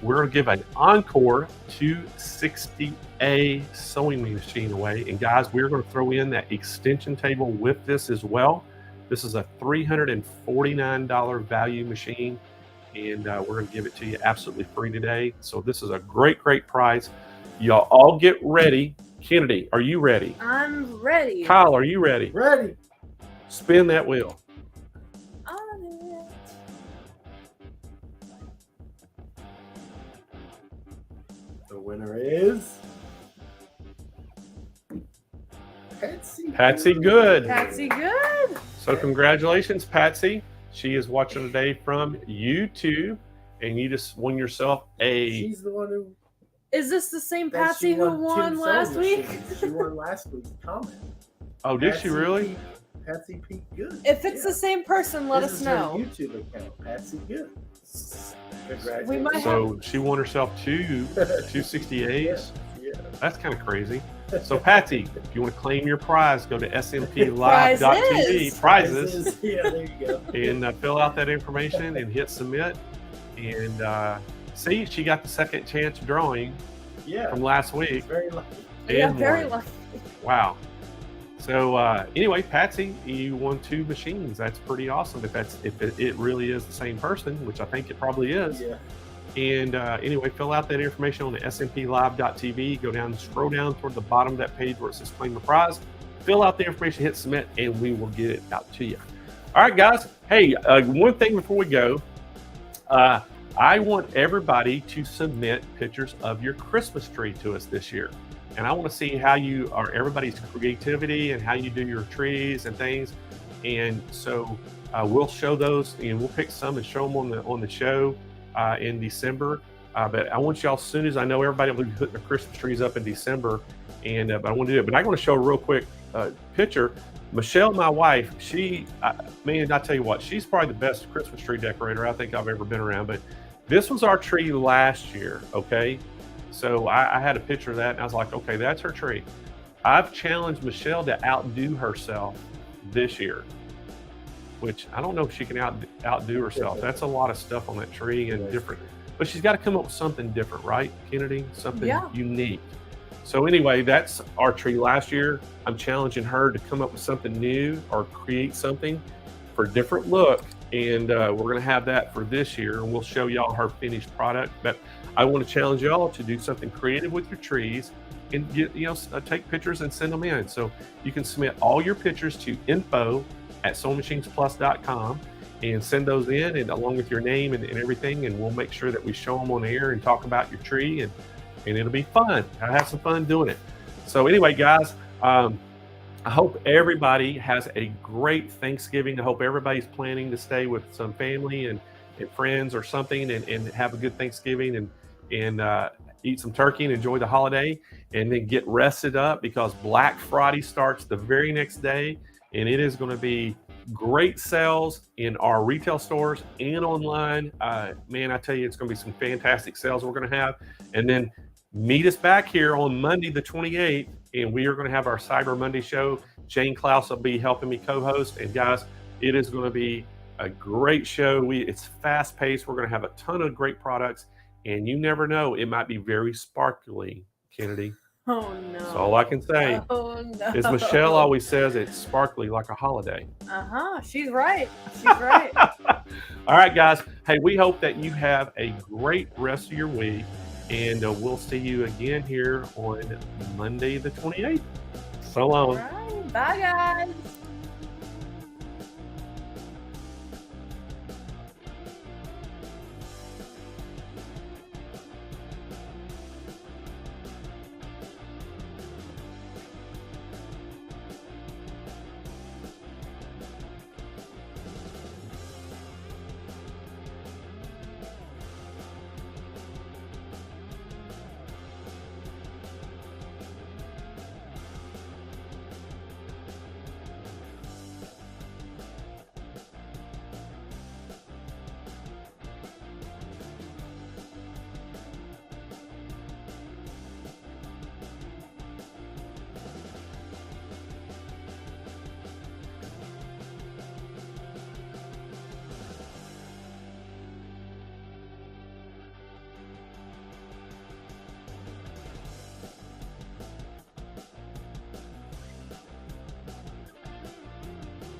we're going to give an Encore 260A sewing sewing away. And guys, we're going to throw in that extension table with this as well. This is a $349 value machine, and we're going to give it to you absolutely free today. So this is a great, great price. Y'all all get ready. Kennedy, are you ready? I'm ready. Kyle, are you ready? Ready. Spin that wheel. On it. The winner is Patsy. Patsy Good. Patsy Good. So congratulations, Patsy. She is watching today from YouTube, and you just won yourself a... She's the one who... Is this the same that Patsy she who won won 2 last sewing week? machines. She won last week's comment. Oh, did she really? Patsy P. Good. If it's the same person, let This us is her know. YouTube account, Patsy Good. Congratulations. We might have- So she won herself 268s. Yeah. That's kind of crazy. So Patsy, if you want to claim your prize, go to SMPLive.tv. Prizes. Yeah, there you go. And fill out that information and hit submit. And see, she got the second chance drawing Yeah. from last week. It's very lucky. Yeah, and very won. lucky. Wow. So anyway, Patsy, you won 2 machines. That's pretty awesome. If it really is the same person, which I think it probably is. Yeah. And anyway, fill out that information on the SMPLive.tv. Go down, scroll down toward the bottom of that page where it says claim the prize. Fill out the information, hit submit, and we will get it out to you. All right, guys. Hey, one thing before we go. I want everybody to submit pictures of your Christmas tree to us this year. And I want to see how everybody's creativity and how you do your trees and things. And so we'll show those, and we'll pick some and show them on the show in December. But I want y'all, as soon as I know everybody will be putting their Christmas trees up in December, and but I want to do it. But I want to show a real quick picture. Michelle, my wife, man, I tell you what, she's probably the best Christmas tree decorator I think I've ever been around. But this was our tree last year, okay? So I had a picture of that, and I was like, okay, that's her tree. I've challenged Michelle to outdo herself this year, which I don't know if she can outdo herself. That's a lot of stuff on that tree and different. But she's got to come up with something different, right, Kennedy? Something unique. So anyway, that's our tree last year. I'm challenging her to come up with something new or create something for a different look. And we're going to have that for this year, and we'll show y'all her finished product. But I want to challenge y'all to do something creative with your trees and take pictures and send them in. So you can submit all your pictures to info@SewingMachinesPlus.com and send those in, and along with your name and everything, and we'll make sure that we show them on air and talk about your tree, and it'll be fun. I'll have some fun doing it. So anyway, guys, I hope everybody has a great Thanksgiving. I hope everybody's planning to stay with some family and friends or something, and have a good Thanksgiving and eat some turkey and enjoy the holiday, and then get rested up, because Black Friday starts the very next day, and it is going to be great sales in our retail stores and online. Man, I tell you, it's going to be some fantastic sales we're going to have. And then meet us back here on Monday the 28th, and we are going to have our Cyber Monday show. Jane Klaus will be helping me co-host, and guys, it is going to be a great show. It's fast paced. We're going to have a ton of great products, and you never know, it might be very sparkly, Kennedy. Oh no. That's all I can say. Oh no. As Michelle always says, it's sparkly like a holiday. She's right. She's right. All right, guys. Hey, we hope that you have a great rest of your week, and we'll see you again here on Monday the 28th. So long. All right. Bye, guys.